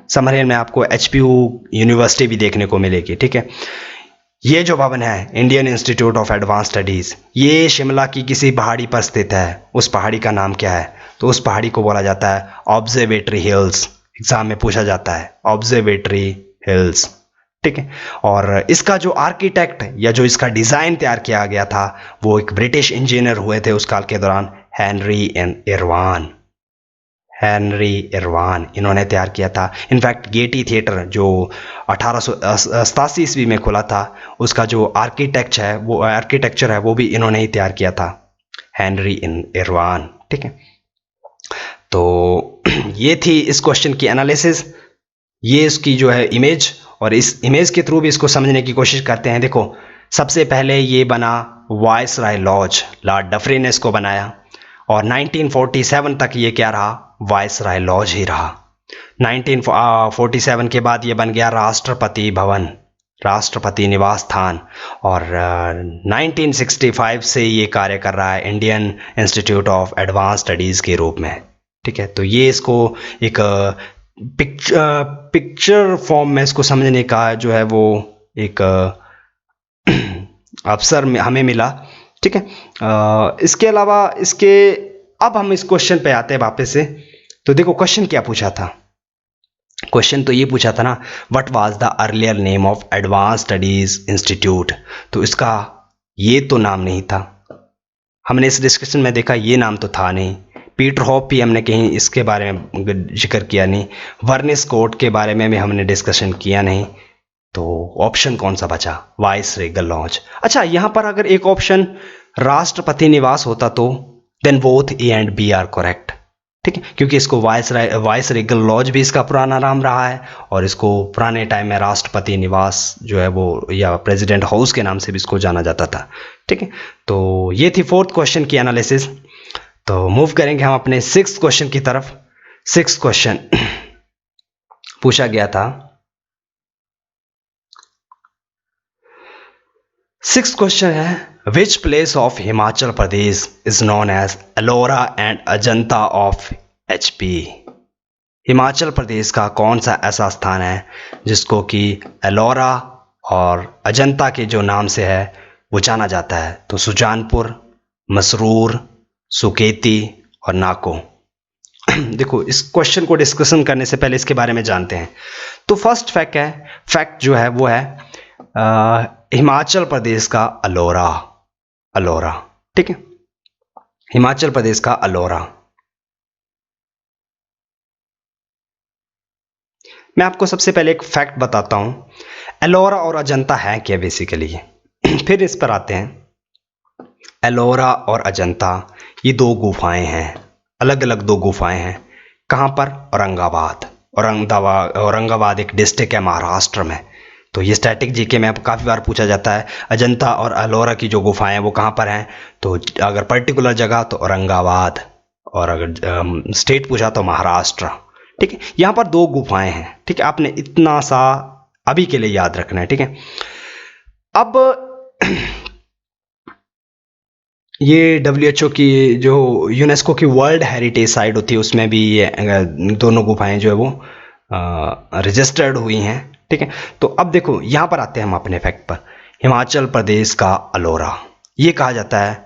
समर हिल में आपको HPU यूनिवर्सिटी भी देखने को मिलेगी। ठीक है, ये जो भवन है Indian institute of advance studies, ये शिमला की किसी पहाड़ी पर स्थित है। उस पहाड़ी का नाम क्या है, तो उस पहाड़ी को बोला जाता है ऑब्जर्वेटरी हिल्स। एग्जाम में पूछा जाता है ऑब्जर्वेटरी हिल्स। ठीक है, और इसका जो आर्किटेक्ट या जो इसका डिज़ाइन तैयार किया गया था वो एक ब्रिटिश इंजीनियर हुए थे उस काल के दौरान, हेनरी इरवान इन्होंने तैयार किया था। इनफैक्ट गेटी थिएटर जो 1887 ईस्वी में खुला था, उसका जो आर्किटेक्चर है वो भी इन्होंने ही तैयार किया था, हेनरी इरवान। ठीक है, तो ये थी इस क्वेश्चन की एनालिसिस, ये इसकी जो है इमेज, और इस इमेज के थ्रू भी इसको समझने की कोशिश करते हैं। देखो, सबसे पहले ये बना वायसराय लॉज, लॉर्ड डफरिन ने इसको बनाया, और 1947 तक ये क्या रहा, वायसराय लॉज ही रहा। 1947 के बाद ये बन गया राष्ट्रपति भवन, राष्ट्रपति निवास स्थान, और 1965 से ये कार्य कर रहा है Indian institute of advance studies के रूप में। ठीक है, तो ये इसको एक पिक्चर फॉर्म में इसको समझने का जो है वो एक अवसर हमें मिला। ठीक है, इसके अलावा अब हम इस क्वेश्चन पे आते हैं वापस से। तो देखो क्वेश्चन क्या पूछा था, क्वेश्चन तो ये पूछा था ना, what was the earlier name of advance studies institute. तो इसका ये तो नाम नहीं था, हमने इस डिस्कशन में देखा ये नाम तो था नहीं। पीटर हॉप भी हमने कहीं इसके बारे में जिक्र किया नहीं, वर्निस कोट के बारे में भी हमने डिस्कशन किया नहीं। तो ऑप्शन कौन सा बचा, वायसरेगल लॉज। अच्छा, यहाँ पर अगर एक ऑप्शन राष्ट्रपति निवास होता तो then both A and B are correct. ठीक है, क्योंकि इसको वायसरेगल लॉज भी इसका पुराना नाम रहा है, और इसको पुराने टाइम में राष्ट्रपति निवास जो है वो या प्रेसिडेंट हाउस के नाम से भी इसको जाना जाता था। ठीक है, तो ये थी फोर्थ क्वेश्चन की एनालिसिस। तो मूव करेंगे हम अपने सिक्स्थ क्वेश्चन की तरफ। सिक्स्थ क्वेश्चन पूछा गया था, सिक्स्थ क्वेश्चन है, which place of Himachal Pradesh is known as Ellora and Ajanta of HP। हिमाचल प्रदेश का कौन सा ऐसा स्थान है जिसको कि एलोरा और अजंता के जो नाम से है वो जाना जाता है। तो सुजानपुर, मसरूर, सुकेती और नाको। देखो, इस क्वेश्चन को डिस्कशन करने से पहले इसके बारे में जानते हैं। तो फर्स्ट फैक्ट जो है वो है हिमाचल प्रदेश का अलोरा। ठीक है, हिमाचल प्रदेश का अलोरा। मैं आपको सबसे पहले एक फैक्ट बताता हूं, एलोरा और अजंता है क्या बेसिकली। फिर इस पर आते हैं। एलोरा और अजंता ये दो गुफाएं हैं, अलग अलग दो गुफाएं हैं। कहां पर, औरंगाबाद एक डिस्ट्रिक्ट है महाराष्ट्र में। तो ये स्टैटिक जीके में अब काफ़ी बार पूछा जाता है, अजंता और एलोरा की जो गुफाएं हैं वो कहाँ पर हैं। तो अगर पर्टिकुलर जगह तो औरंगाबाद, और अगर स्टेट पूछा तो महाराष्ट्र। ठीक है, यहाँ पर दो गुफाएं हैं। ठीक है, आपने इतना सा अभी के लिए याद रखना है। ठीक है, अब ये WHO की जो यूनेस्को की वर्ल्ड हेरिटेज साइट होती है उसमें भी ये दोनों गुफाएं जो है वो रजिस्टर्ड हुई हैं। ठीक है, तो अब देखो यहां पर आते हैं हम अपने फैक्ट पर। हिमाचल प्रदेश का अलोरा, ये कहा जाता है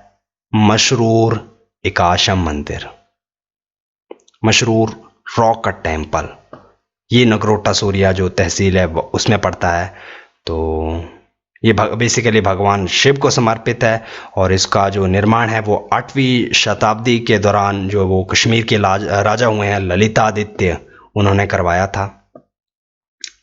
मशरूर एकाशम मंदिर, मशरूर रॉक कट टेम्पल। ये नगरोटा सूरिया जो तहसील है उसमें पड़ता है। तो ये बेसिकली भगवान शिव को समर्पित है, और इसका जो निर्माण है वो 8वीं शताब्दी के दौरान जो वो कश्मीर के राजा हुए हैं ललितादित्य, उन्होंने करवाया था।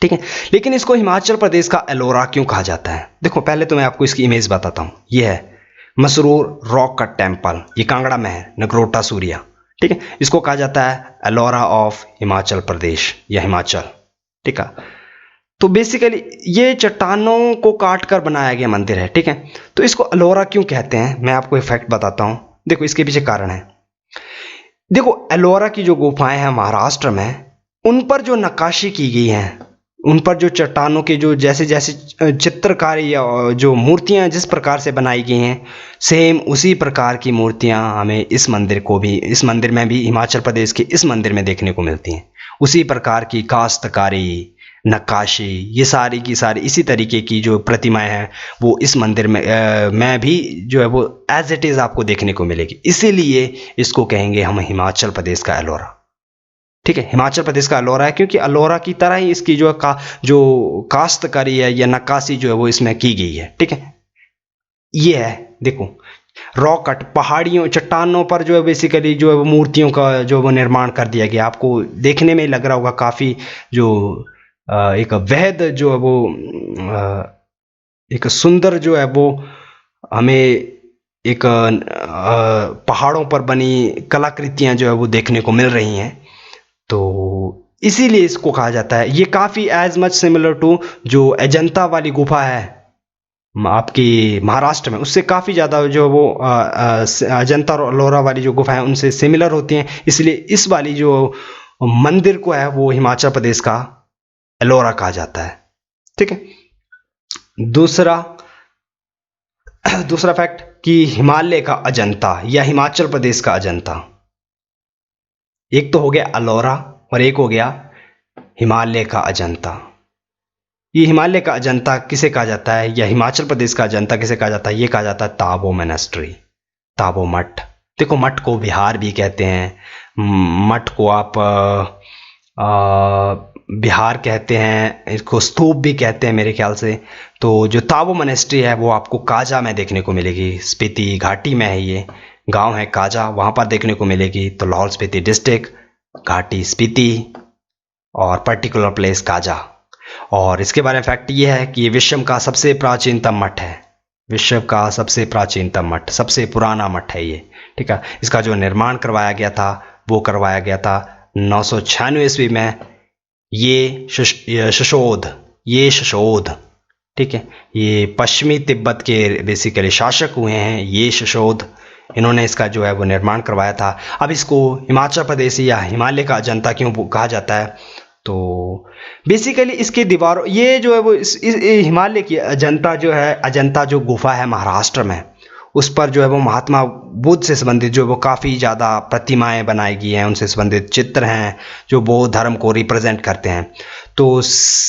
ठीक है, लेकिन इसको हिमाचल प्रदेश का एलोरा क्यों कहा जाता है। देखो पहले तो मैं आपको इसकी इमेज बताता हूँ। ये है मसरूर रॉक कट टेम्पल, ये कांगड़ा में है, नगरोटा सूरिया। ठीक है, इसको कहा जाता है एलोरा ऑफ हिमाचल प्रदेश या हिमाचल। ठीक है, तो बेसिकली ये चट्टानों को काट कर बनाया गया मंदिर है। ठीक है, तो इसको एलोरा क्यों कहते हैं, मैं आपको एक फैक्ट बताता हूँ। देखो इसके पीछे कारण है। देखो एलोरा की जो गुफाएं हैं महाराष्ट्र में, उन पर जो नक्काशी की गई है, उन पर जो चट्टानों के जो जैसे जैसे चित्रकारी या जो मूर्तियां जिस प्रकार से बनाई गई हैं, सेम उसी प्रकार की मूर्तियां हमें इस मंदिर में भी हिमाचल प्रदेश के इस मंदिर में देखने को मिलती हैं। उसी प्रकार की काश्तकारी, नक्काशी, ये सारी की सारी इसी तरीके की जो प्रतिमाएं हैं वो इस मंदिर में भी जो है वो एज इट इज़ आपको देखने को मिलेगी। इसीलिए इसको कहेंगे हम हिमाचल प्रदेश का एलोरा। ठीक है, हिमाचल प्रदेश का अलोरा है क्योंकि अलोरा की तरह ही इसकी जो काश्तकारी है या नक्काशी जो है वो इसमें की गई है। ठीक है, ये है देखो रॉक कट, पहाड़ियों चट्टानों पर जो है बेसिकली जो है वो मूर्तियों का जो वो निर्माण कर दिया गया। आपको देखने में लग रहा होगा काफ़ी जो एक वैध जो है वो एक सुंदर जो है वो हमें एक पहाड़ों पर बनी कलाकृतियां जो है वो देखने को मिल रही हैं। तो इसीलिए इसको कहा जाता है, ये काफ़ी एज मच सिमिलर टू जो अजंता वाली गुफा है आपकी महाराष्ट्र में, उससे काफ़ी ज़्यादा जो वो अजंता और एलोरा वाली जो गुफा है उनसे सिमिलर होती हैं, इसलिए इस वाली जो मंदिर को है वो हिमाचल प्रदेश का एलोरा कहा जाता है। ठीक है। दूसरा फैक्ट कि हिमालय का अजंता या हिमाचल प्रदेश का अजंता, एक तो हो गया एलोरा और एक हो गया हिमालय का अजंता। ये हिमालय का अजंता किसे कहा जाता है या हिमाचल प्रदेश का अजंता किसे कहा जाता है? ये कहा जाता है ताबो मोनेस्ट्री, ताबो मठ। देखो, मठ को विहार भी कहते हैं, मठ को आप विहार कहते हैं, इसको स्तूप भी कहते हैं मेरे ख्याल से। तो जो ताबो मोनेस्ट्री है वो आपको काजा में देखने को मिलेगी, स्पीति घाटी में है, ये गांव है काजा, वहाँ पर देखने को मिलेगी। तो लाहौल स्पीति डिस्ट्रिक्ट, घाटी स्पीति और पर्टिकुलर प्लेस काजा। और इसके बारे में फैक्ट ये है कि ये विश्व का सबसे प्राचीनतम मठ है, विश्व का सबसे प्राचीनतम मठ, सबसे पुराना मठ है ये। ठीक है। इसका जो निर्माण करवाया गया था वो करवाया गया था 996 ईस्वी में। ये शशोध, ठीक है, ये पश्चिमी तिब्बत के बेसिकली शासक हुए हैं, ये शशोध, इन्होंने इसका जो है वो निर्माण करवाया था। अब इसको हिमाचल प्रदेश या हिमालय का अजंता क्यों कहा जाता है? तो बेसिकली इसके दीवारों, ये जो है वो इस हिमालय की अजंता जो है, अजंता जो गुफा है महाराष्ट्र में, उस पर जो है वो महात्मा बुद्ध से संबंधित जो वो काफ़ी ज़्यादा प्रतिमाएं बनाई गई हैं, उनसे संबंधित चित्र हैं जो बौद्ध धर्म को रिप्रेजेंट करते हैं। तो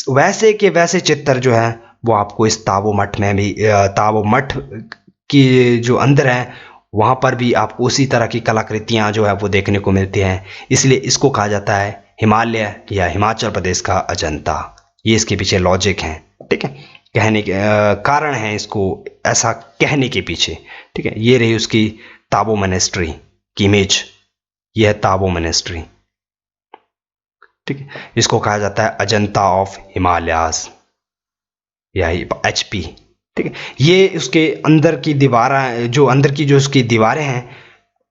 वैसे के वैसे चित्र जो है वो आपको इस ताबो मठ में भी, ताबो मठ की जो अंदर है वहाँ पर भी आपको उसी तरह की कलाकृतियाँ जो है वो देखने को मिलती हैं। इसलिए इसको कहा जाता है हिमालय या हिमाचल प्रदेश का अजंता। ये इसके पीछे लॉजिक है। ठीक है, कहने के कारण है इसको ऐसा कहने के पीछे। ठीक है, ये रही उसकी ताबो मोनेस्ट्री की इमेज, यह है ताबो मोनेस्ट्री। ठीक है, इसको कहा जाता है अजंता ऑफ हिमालयाज या HP। ठीक है, ये उसके अंदर की दीवारें, जो अंदर की जो उसकी दीवारें हैं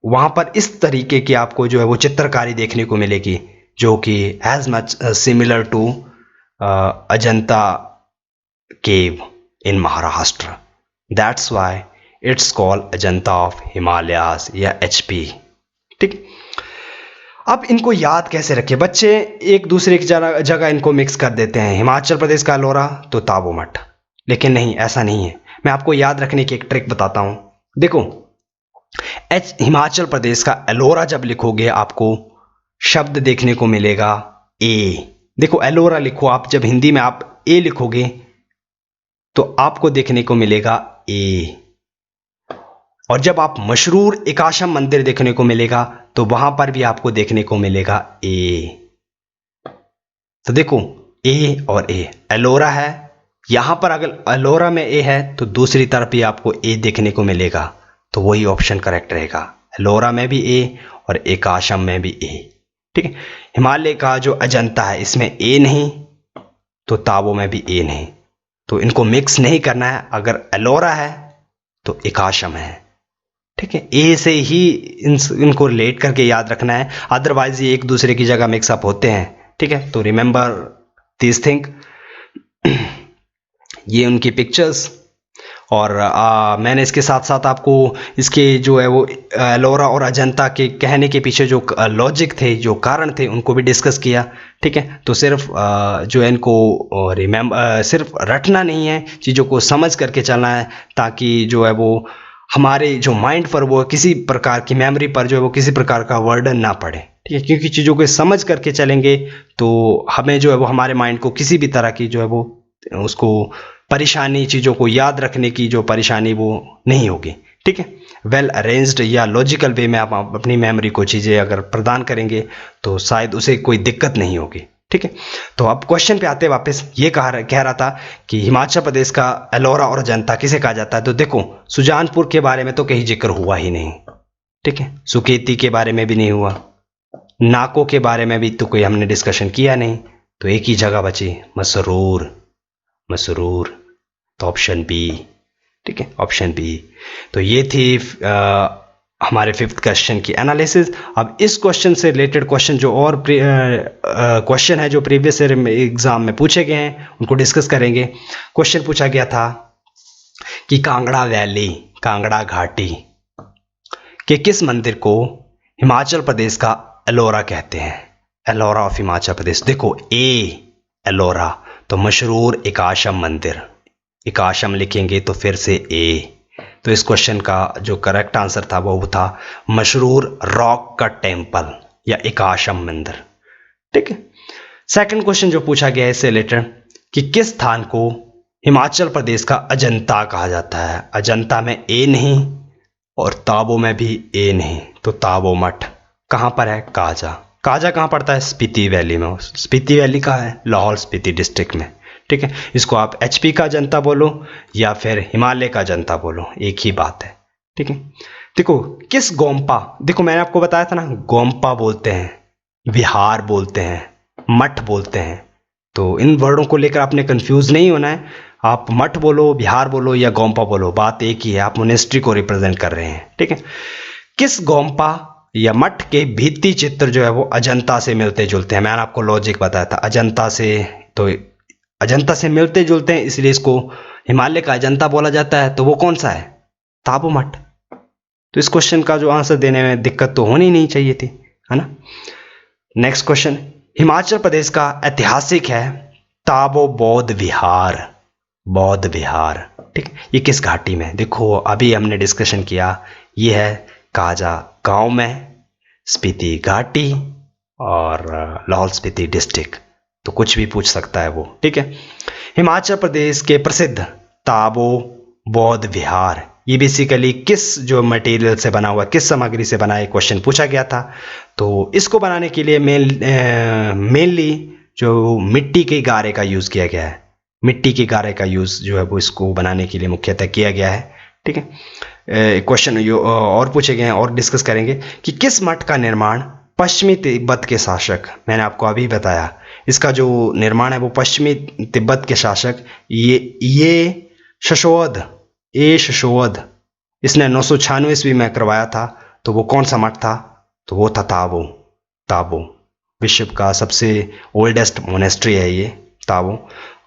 वहाँ पर इस तरीके की आपको जो है वो चित्रकारी देखने को मिलेगी जो कि as much similar to Ajanta cave in Maharashtra. That's why it's called Ajanta of Himalayas या HP। ठीक, अब इनको याद कैसे रखें? बच्चे एक दूसरे की जगह इनको मिक्स कर देते हैं, हिमाचल प्रदेश का एलोरा तो ताबो मठ, लेकिन नहीं, ऐसा नहीं है। मैं आपको याद रखने की एक ट्रिक बताता हूं। देखो, हिमाचल प्रदेश का एलोरा जब लिखोगे आपको शब्द देखने को मिलेगा ए। देखो, एलोरा लिखो आप, जब हिंदी में आप ए लिखोगे तो आपको देखने को मिलेगा ए, और जब आप मशहूर एकाशम मंदिर देखने को मिलेगा तो वहां पर भी आपको देखने को मिलेगा ए। तो देखो, ए और ए, एलोरा है यहां पर, अगर एलोरा में ए है तो दूसरी तरफ भी आपको ए देखने को मिलेगा, तो वही ऑप्शन करेक्ट रहेगा। एलोरा में भी ए और एकाशम में भी ए। ठीक है, हिमालय का जो अजंता है इसमें ए नहीं तो ताबो में भी ए नहीं, तो इनको मिक्स नहीं करना है। अगर एलोरा है तो एकाशम है। ठीक है, ए से ही इनको रिलेट करके याद रखना है, अदरवाइज ये एक दूसरे की जगह मिक्सअप होते हैं। ठीक है, तो रिमेंबर दिस थिंग। ये उनकी पिक्चर्स, और मैंने इसके साथ साथ आपको इसके जो है वो एलोरा और अजंता के कहने के पीछे जो लॉजिक थे, जो कारण थे, उनको भी डिस्कस किया। ठीक है, तो सिर्फ जो है इनको सिर्फ रटना नहीं है, चीज़ों को समझ करके चलना है, ताकि जो है वो हमारे जो माइंड पर वो किसी प्रकार की मेमोरी पर जो है वो किसी प्रकार का वर्डन ना पड़े। ठीक है, क्योंकि चीज़ों को समझ करके चलेंगे तो हमें जो है वो हमारे माइंड को किसी भी तरह की जो है वो उसको परेशानी, चीज़ों को याद रखने की जो परेशानी वो नहीं होगी। ठीक है, वेल अरेंज्ड या लॉजिकल वे में आप अपनी मेमोरी को चीज़ें अगर प्रदान करेंगे तो शायद उसे कोई दिक्कत नहीं होगी। ठीक है, तो अब क्वेश्चन पे आते वापस, ये कह रहा था कि हिमाचल प्रदेश का एलोरा और अजंता किसे कहा जाता है? तो देखो, सुजानपुर के बारे में तो कहीं जिक्र हुआ ही नहीं। ठीक है, सुकेती के बारे में भी नहीं हुआ, नाको के बारे में भी तो कोई हमने डिस्कशन किया नहीं। तो एक ही जगह बची, मसरूर, तो ऑप्शन बी। ठीक है, ऑप्शन बी। तो ये थी हमारे 5th क्वेश्चन की एनालिसिस। अब इस क्वेश्चन से रिलेटेड क्वेश्चन जो और क्वेश्चन है जो प्रीवियस ईयर एग्जाम में पूछे गए हैं उनको डिस्कस करेंगे। क्वेश्चन पूछा गया था कि कांगड़ा वैली, कांगड़ा घाटी के किस मंदिर को हिमाचल प्रदेश का एलोरा कहते हैं? एलोरा ऑफ हिमाचल प्रदेश। देखो एलोरा तो मशहूर एकाशम मंदिर, एकाशम लिखेंगे तो फिर से तो इस क्वेश्चन का जो करेक्ट आंसर था वो था मशहूर रॉक का टेम्पल या एकाशम मंदिर। ठीक है। सेकंड क्वेश्चन जो पूछा गया है इससे रिलेटेड कि किस स्थान को हिमाचल प्रदेश का अजंता कहा जाता है? अजंता में नहीं और ताबो में भी नहीं, तो ताबो मठ कहाँ पर है? काजा। काजा कहाँ पड़ता है? स्पीति वैली में। स्पीति वैली कहाँ है? लाहौल स्पीति डिस्ट्रिक्ट में। ठीक है। इसको आप HP का अजंता बोलो या फिर हिमालय का अजंता बोलो, एक ही बात है। ठीक है। देखो किस गोम्पा, देखो मैंने आपको बताया था ना, गोम्पा बोलते हैं, विहार बोलते हैं, मठ बोलते हैं, तो इन वर्डों को लेकर आपने कंफ्यूज नहीं होना है। आप मठ बोलो, बिहार बोलो या गोम्पा बोलो, बात एक ही है, आप मोनेस्ट्री को रिप्रेजेंट कर रहे हैं। ठीक है। किस गोम्पा या मठ के भित्ति चित्र जो है वो अजंता से मिलते जुलते हैं? मैंने आपको लॉजिक बताया था, अजंता से मिलते जुलते हैं, इसलिए इसको हिमालय का अजंता बोला जाता है। तो वो कौन सा है? ताबो मठ। तो इस क्वेश्चन का जो आंसर देने में दिक्कत तो होनी नहीं चाहिए थी, है ना। नेक्स्ट क्वेश्चन, हिमाचल प्रदेश का ऐतिहासिक है ताबो बौद्ध विहार। बौद्ध विहार, ठीक, ये किस घाटी में? देखो अभी हमने डिस्कशन किया, ये है काजा गांव में, स्पीति घाटी और लाहौल स्पीति डिस्ट्रिक्ट, तो कुछ भी पूछ सकता है वो। ठीक है। हिमाचल प्रदेश के प्रसिद्ध ताबो बौद्ध विहार, ये बेसिकली किस जो मटेरियल से बना हुआ, किस सामग्री से बना है, क्वेश्चन पूछा गया था। तो इसको बनाने के लिए मेनली जो मिट्टी के गारे का यूज़ किया गया है, मिट्टी के गारे का यूज़ जो है वो इसको बनाने के लिए मुख्यतः किया गया है। ठीक है। क्वेश्चन और पूछे गए हैं और डिस्कस करेंगे कि किस मठ का निर्माण पश्चिमी तिब्बत के शासक, मैंने आपको अभी बताया, इसका जो निर्माण है वो पश्चिमी तिब्बत के शासक ये शशोध इसने 996 ईस्वी में करवाया था। तो वो कौन सा मठ था? तो वो था ताबो। विश्व का सबसे ओल्डेस्ट मोनेस्ट्री है ये ताबो।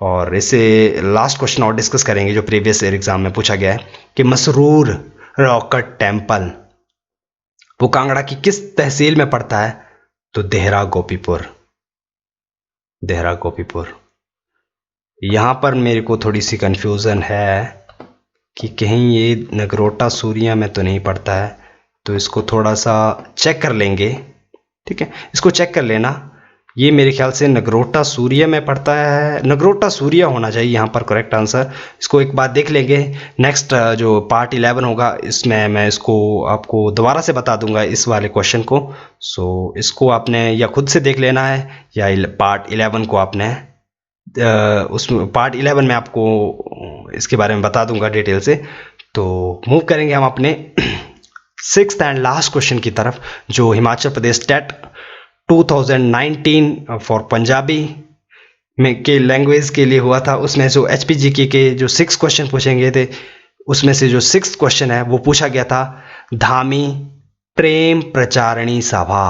और इसे लास्ट क्वेश्चन और डिस्कस करेंगे जो प्रीवियस ईयर एग्जाम में पूछा गया है कि मसरूर रॉकेट टेम्पल वो कांगड़ा की किस तहसील में पड़ता है? तो देहरा गोपीपुर। यहां पर मेरे को थोड़ी सी कंफ्यूजन है कि कहीं ये नगरोटा सूरिया में तो नहीं पड़ता है, तो इसको थोड़ा सा चेक कर लेंगे। ठीक है, इसको चेक कर लेना। ये मेरे ख्याल से नगरोटा सूरिया में पड़ता है, नगरोटा सूरिया होना चाहिए यहाँ पर करेक्ट आंसर। इसको एक बार देख लेंगे। नेक्स्ट जो पार्ट 11 होगा इसमें मैं इसको आपको दोबारा से बता दूंगा इस वाले क्वेश्चन को। सो इसको आपने या खुद से देख लेना है या पार्ट 11 को आपने उसमें पार्ट 11 में आपको इसके बारे में बता दूंगा डिटेल से। तो मूव करेंगे हम अपने 6th एंड लास्ट क्वेश्चन की तरफ, जो हिमाचल प्रदेश टेट 2019 फॉर पंजाबी में के लैंग्वेज के लिए हुआ था। उसमें जो HPGK के जो 6 क्वेश्चन पूछेंगे थे, उसमें से जो 6th क्वेश्चन है वो पूछा गया था धामी प्रेम प्रचारणी सभा।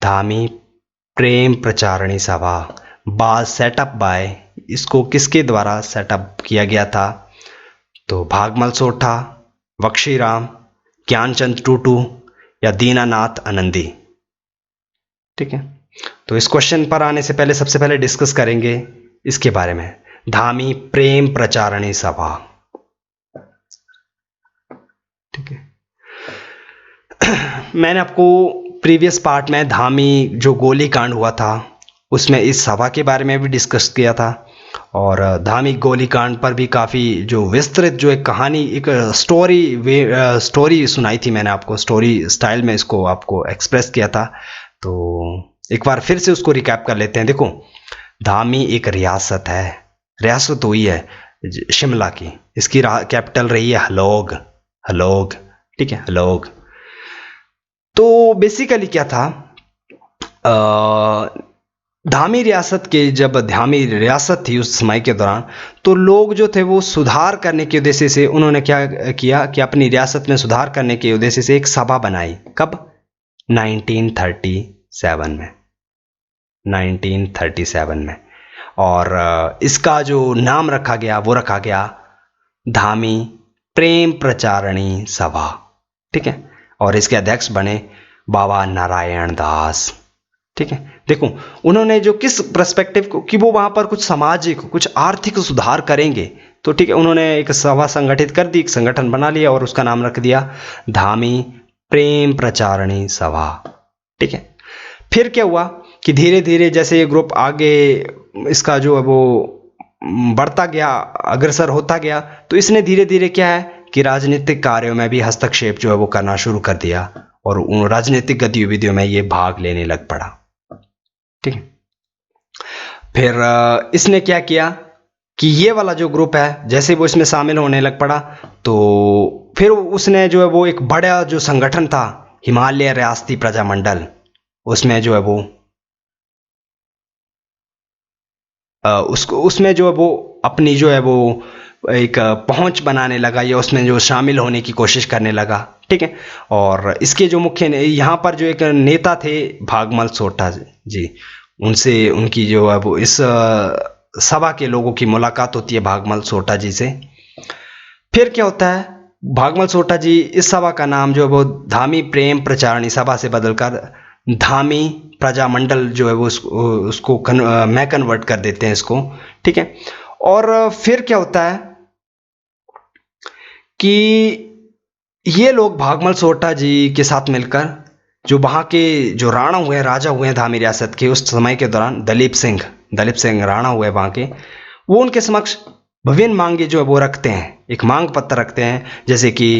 धामी प्रेम प्रचारणी सभा बाय सेटअप बाय, इसको किसके द्वारा सेटअप किया गया था? तो भागमल सोठा, बख्शीराम, ज्ञानचंद टूटू या दीनानाथ आनंदी। ठीक है। तो इस क्वेश्चन पर आने से पहले सबसे पहले डिस्कस करेंगे इसके बारे में, धामी प्रेम प्रचारणी सभा। ठीक है। मैंने आपको प्रीवियस पार्ट में धामी जो गोलीकांड हुआ था उसमें इस सभा के बारे में भी डिस्कस किया था, और धामी गोलीकांड पर भी काफ़ी जो विस्तृत जो एक कहानी, एक स्टोरी सुनाई थी मैंने आपको, स्टोरी स्टाइल में इसको आपको एक्सप्रेस किया था। तो एक बार फिर से उसको रिकैप कर लेते हैं। देखो धामी एक रियासत है, रियासत हुई है शिमला की, इसकी कैपिटल रही है हलोग। ठीक है, हलोग। तो बेसिकली क्या था, धामी रियासत के, जब धामी रियासत थी उस समय के दौरान, तो लोग जो थे वो सुधार करने के उद्देश्य से उन्होंने क्या किया कि अपनी रियासत में सुधार करने के उद्देश्य से एक सभा बनाई। कब? 1937 में, 1937 में। और इसका जो नाम रखा गया वो रखा गया धामी प्रेम प्रचारणी सभा, ठीक है, और इसके अध्यक्ष बने बाबा नारायण दास, ठीक है। देखो उन्होंने जो किस पर्सपेक्टिव को कि वो वहां पर कुछ सामाजिक कुछ आर्थिक सुधार करेंगे, तो ठीक है, उन्होंने एक सभा संगठित कर दी, एक संगठन बना लिया और उसका नाम रख दिया धामी प्रेम प्रचारणी सभा, ठीक है। फिर क्या हुआ कि धीरे धीरे जैसे ये ग्रुप आगे इसका जो है वो बढ़ता गया, अग्रसर होता गया, तो इसने धीरे धीरे क्या है कि राजनीतिक कार्यों में भी हस्तक्षेप जो है वो करना शुरू कर दिया और उन राजनीतिक गतिविधियों में ये भाग लेने लग पड़ा, ठीक है। फिर इसने क्या किया कि ये वाला जो ग्रुप है जैसे वो इसमें शामिल होने लग पड़ा, तो फिर उसने जो है वो एक बड़ा जो संगठन था हिमालय रियासती प्रजामंडल, उसमें जो है वो उसमें जो है वो अपनी जो है वो एक पहुंच बनाने लगा या उसमें जो शामिल होने की कोशिश करने लगा, ठीक है। और इसके जो मुख्य यहाँ पर जो एक नेता थे भागमल सोटा जी, उनसे उनकी जो है वो इस सभा के लोगों की मुलाकात होती है भागमल सोटा जी से। फिर क्या होता है, भागमल सोटा जी इस सभा का नाम जो है वो धामी प्रेम प्रचारणी सभा से बदलकर धामी प्रजामंडल जो है वो उसको मैं कन्वर्ट कर देते हैं इसको, ठीक है। और फिर क्या होता है कि ये लोग भागमल सोटा जी के साथ मिलकर जो वहाँ के जो राणा हुए हैं, राजा हुए हैं धामी रियासत के उस समय के दौरान, दलीप सिंह राणा हुए वहाँ के, वो उनके समक्ष विभिन्न मांगे जो है वो रखते हैं, एक मांग पत्र रखते हैं, जैसे कि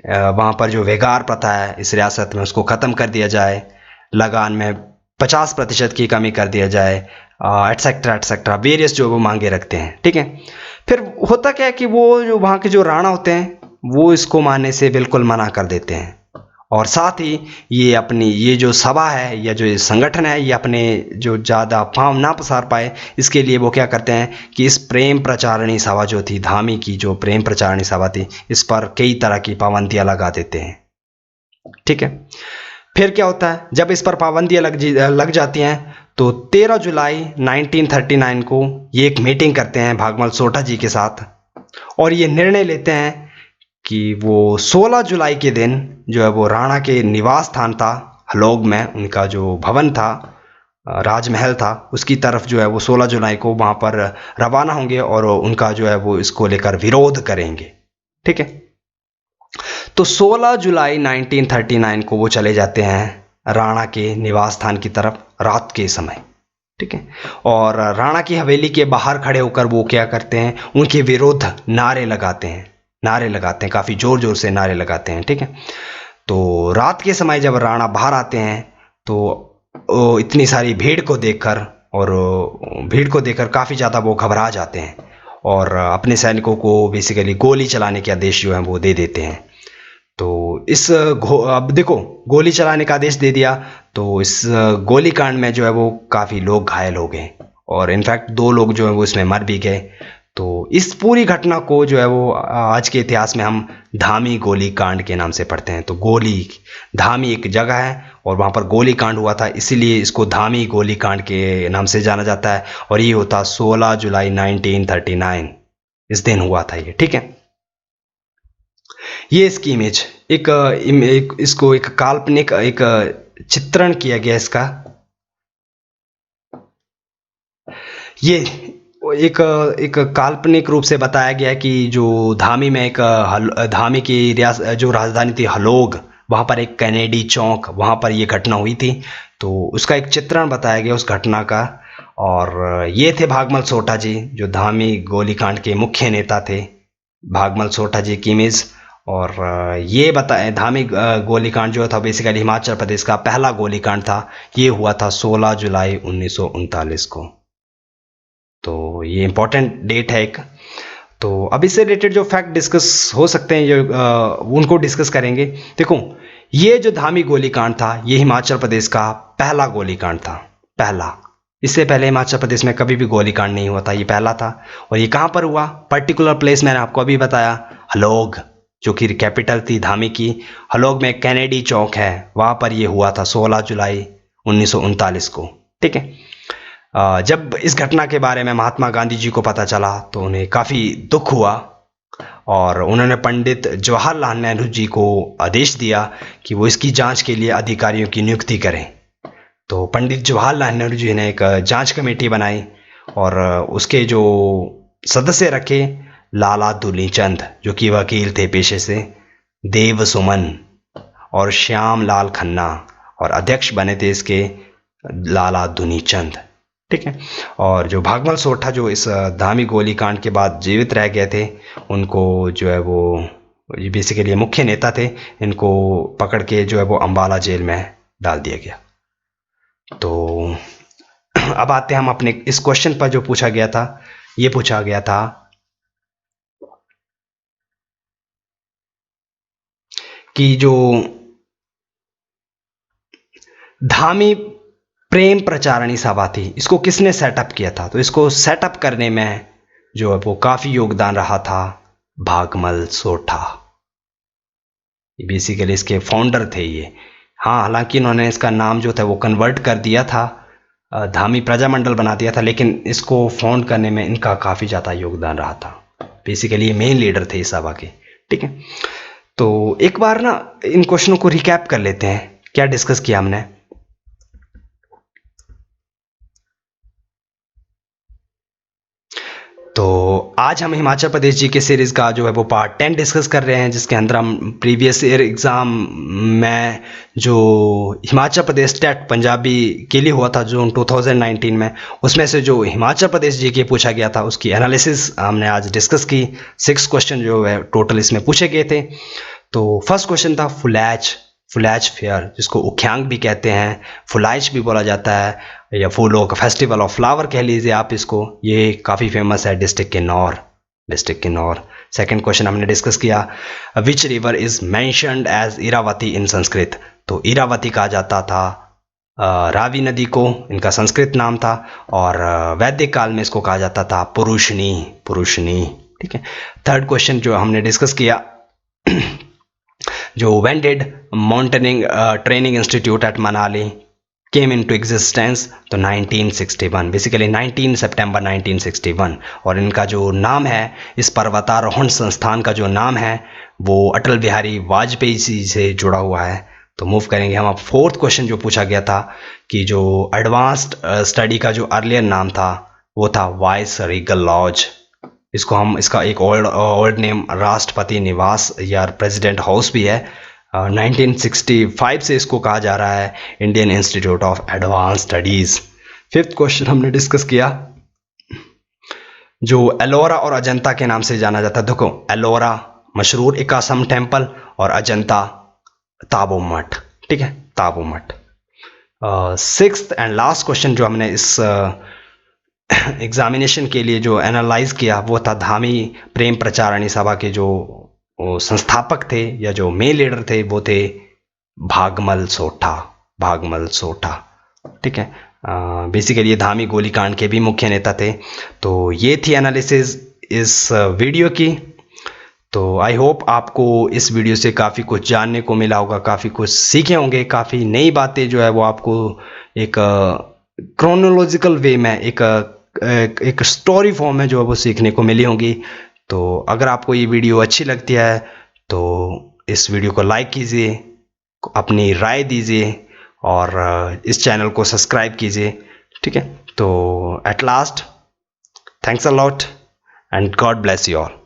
वहाँ पर जो वेगार प्रथा है इस रियासत में उसको ख़त्म कर दिया जाए, लगान में 50% की कमी कर दिया जाए, एटसेट्रा एटसेट्रा वेरियस जो वो मांगे रखते हैं, ठीक है। फिर होता क्या है कि वो जो वहाँ के जो राणा होते हैं वो इसको मानने से बिल्कुल मना कर देते हैं, और साथ ही ये अपनी ये जो सभा है या जो संगठन है ये अपने जो ज़्यादा फार्म ना पसार पाए, इसके लिए वो क्या करते हैं कि इस प्रेम प्रचारणी सभा जो थी, धामी की जो प्रेम प्रचारणी सभा थी, इस पर कई तरह की पाबंदियाँ लगा देते हैं, ठीक है। फिर क्या होता है, जब इस पर पाबंदियाँ लग जाती हैं तो 13 जुलाई 1939 को ये एक मीटिंग करते हैं भागमल सोटा जी के साथ, और ये निर्णय लेते हैं कि वो 16 जुलाई के दिन जो है वो राणा के निवास स्थान था हलोग में, उनका जो भवन था, राजमहल था, उसकी तरफ जो है वो 16 जुलाई को वहाँ पर रवाना होंगे और उनका जो है वो इसको लेकर विरोध करेंगे, ठीक है। तो 16 जुलाई 1939 को वो चले जाते हैं राणा के निवास स्थान की तरफ रात के समय, ठीक है। और राणा की हवेली के बाहर खड़े होकर वो क्या करते हैं, उनके विरुद्ध नारे लगाते हैं, काफ़ी ज़ोर ज़ोर से नारे लगाते हैं, ठीक है। तो रात के समय जब राणा बाहर आते हैं तो इतनी सारी भीड़ को देखकर काफ़ी ज़्यादा वो घबरा जाते हैं और अपने सैनिकों को बेसिकली गोली चलाने के आदेश जो है वो दे देते हैं। तो अब देखो गोली चलाने का आदेश दे दिया, तो इस गोली कांड में जो है वो काफ़ी लोग घायल हो गए और इनफैक्ट 2 लोग जो है वो इसमें मर भी गए। तो इस पूरी घटना को जो है वो आज के इतिहास में हम धामी गोली कांड के नाम से पढ़ते हैं। तो धामी एक जगह है और वहाँ पर गोली कांड हुआ था, इसीलिए इसको धामी गोली कांड के नाम से जाना जाता है, और ये होता 16 जुलाई 1939 इस दिन हुआ था ये, ठीक है। ये इसकी इमेज इसको एक काल्पनिक एक चित्रण किया गया इसका, ये एक काल्पनिक रूप से बताया गया कि जो धामी में धामी की जो राजधानी थी हलोग, वहाँ पर एक कैनेडी चौक, वहाँ पर ये घटना हुई थी, तो उसका एक चित्रण बताया गया उस घटना का। और ये थे भागमल सोटा जी जो धामी गोलीकांड के मुख्य नेता थे, भागमल सोटा जी की इमेज। और ये बताएं धामी गोलीकांड जो था बेसिकली हिमाचल प्रदेश का पहला गोलीकांड था, ये हुआ था 16 जुलाई 1939 को। तो ये इंपॉर्टेंट डेट है एक। तो अब इससे रिलेटेड जो फैक्ट डिस्कस हो सकते हैं उनको डिस्कस करेंगे। देखो ये जो धामी गोलीकांड था ये हिमाचल प्रदेश का पहला गोलीकांड था, पहला। इससे पहले हिमाचल प्रदेश में कभी भी गोलीकांड नहीं हुआ था, ये पहला था। और ये कहाँ पर हुआ, पर्टिकुलर प्लेस मैंने आपको अभी बताया, हलोग, जो कि कैपिटल थी धामी की। हलोग में कैनेडी चौक है, वहाँ पर ये हुआ था 16 जुलाई 1939 को, ठीक है। जब इस घटना के बारे में महात्मा गांधी जी को पता चला तो उन्हें काफ़ी दुख हुआ और उन्होंने पंडित जवाहरलाल नेहरू जी को आदेश दिया कि वो इसकी जांच के लिए अधिकारियों की नियुक्ति करें। तो पंडित जवाहरलाल नेहरू जी ने एक जांच कमेटी बनाई और उसके जो सदस्य रखे लाला दुलीचंद जो कि वकील थे पेशे से, देव सुमन और श्याम लाल खन्ना, और अध्यक्ष बने थे इसके लाला दुनीचंद। ठीक है। और जो भागमल सोठा जो इस धामी गोली कांड के बाद जीवित रह गए थे, उनको जो है वो बेसिकली मुख्य नेता थे, इनको पकड़ के जो है वो अंबाला जेल में डाल दिया गया। तो अब आते हैं हम अपने इस क्वेश्चन पर जो पूछा गया था। ये पूछा गया था कि जो धामी प्रेम प्रचारणी सभा थी, इसको किसने सेटअप किया था? तो इसको सेटअप करने में जो है वो काफी योगदान रहा था भागमल सोठा। बेसिकली इसके फाउंडर थे ये। हाँ, हालांकि इन्होंने इसका नाम जो था वो कन्वर्ट कर दिया था, धामी प्रजामंडल बना दिया था, लेकिन इसको फाउंड करने में इनका काफी ज्यादा योगदान रहा था। बेसिकली ये मेन लीडर थे इस सभा के। ठीक है। तो एक बार ना इन क्वेश्चनों को रिकैप कर लेते हैं, क्या डिस्कस किया हमने। तो आज हम हिमाचल प्रदेश जी के सीरीज़ का जो है वो पार्ट 10 डिस्कस कर रहे हैं, जिसके अंदर हम प्रीवियस ईयर एग्ज़ाम में जो हिमाचल प्रदेश टेट पंजाबी के लिए हुआ था जून 2019 में, उसमें से जो हिमाचल प्रदेश जी के पूछा गया था उसकी एनालिसिस हमने आज डिस्कस की। 6 क्वेश्चन जो है टोटल इसमें पूछे गए थे। तो फर्स्ट क्वेश्चन था फुलैच फेयर, जिसको उख्यांग भी कहते हैं, फुलाइच भी बोला जाता है, या फूलों का फेस्टिवल ऑफ फ्लावर कह लीजिए आप इसको। ये काफ़ी फेमस है डिस्ट्रिक्ट किन्नौर। सेकंड क्वेश्चन हमने डिस्कस किया, which river is mentioned as Iravati in Sanskrit. तो इरावती कहा जाता था रावी नदी को, इनका संस्कृत नाम था, और वैदिक काल में इसको कहा जाता था पुरुषनी। ठीक है। थर्ड क्वेश्चन जो हमने डिस्कस किया, जो when did mountaineering training institute at Manali came into existence. तो 1961, बेसिकली 19 सितंबर 1961। और इनका जो नाम है, इस पर्वतारोहण संस्थान का जो नाम है वो अटल बिहारी वाजपेयी जी से जुड़ा हुआ है। तो मूव करेंगे हम। अब फोर्थ क्वेश्चन जो पूछा गया था कि जो एडवांस्ड स्टडी का जो अर्लियर नाम था वो था वाइस रीगल लॉज। इसको हम, इसका एक ओल्ड नेम राष्ट्रपति निवास या प्रेसिडेंट हाउस भी है। 1965 से इसको कहा जा रहा है Indian institute of advance studies. Fifth question हमने डिस्कस किया, जो एलोरा और अजंता के नाम से जाना जाता है। देखो, एलोरा मशहूर इकासम टेम्पल और अजंता ताबो मठ। ठीक है, ताबो मठ। सिक्स्थ एंड लास्ट क्वेश्चन जो हमने इस एग्जामिनेशन के लिए जो एनालाइज किया वो था धामी प्रेम प्रचारणी सभा के जो संस्थापक थे या जो मेन लीडर थे वो थे भागमल सोठा। ठीक है। बेसिकली ये धामी गोलीकांड के भी मुख्य नेता थे। तो ये थी एनालिसिस इस वीडियो की। तो आई होप आपको इस वीडियो से काफ़ी कुछ जानने को मिला होगा, काफ़ी कुछ सीखे होंगे, काफ़ी नई बातें जो है वो आपको एक क्रोनोलॉजिकल वे में एक स्टोरी फॉर्म में जो है वो सीखने को मिली होंगी। तो अगर आपको ये वीडियो अच्छी लगती है तो इस वीडियो को लाइक कीजिए, अपनी राय दीजिए और इस चैनल को सब्सक्राइब कीजिए। ठीक है। तो at last, thanks a lot and God bless you all.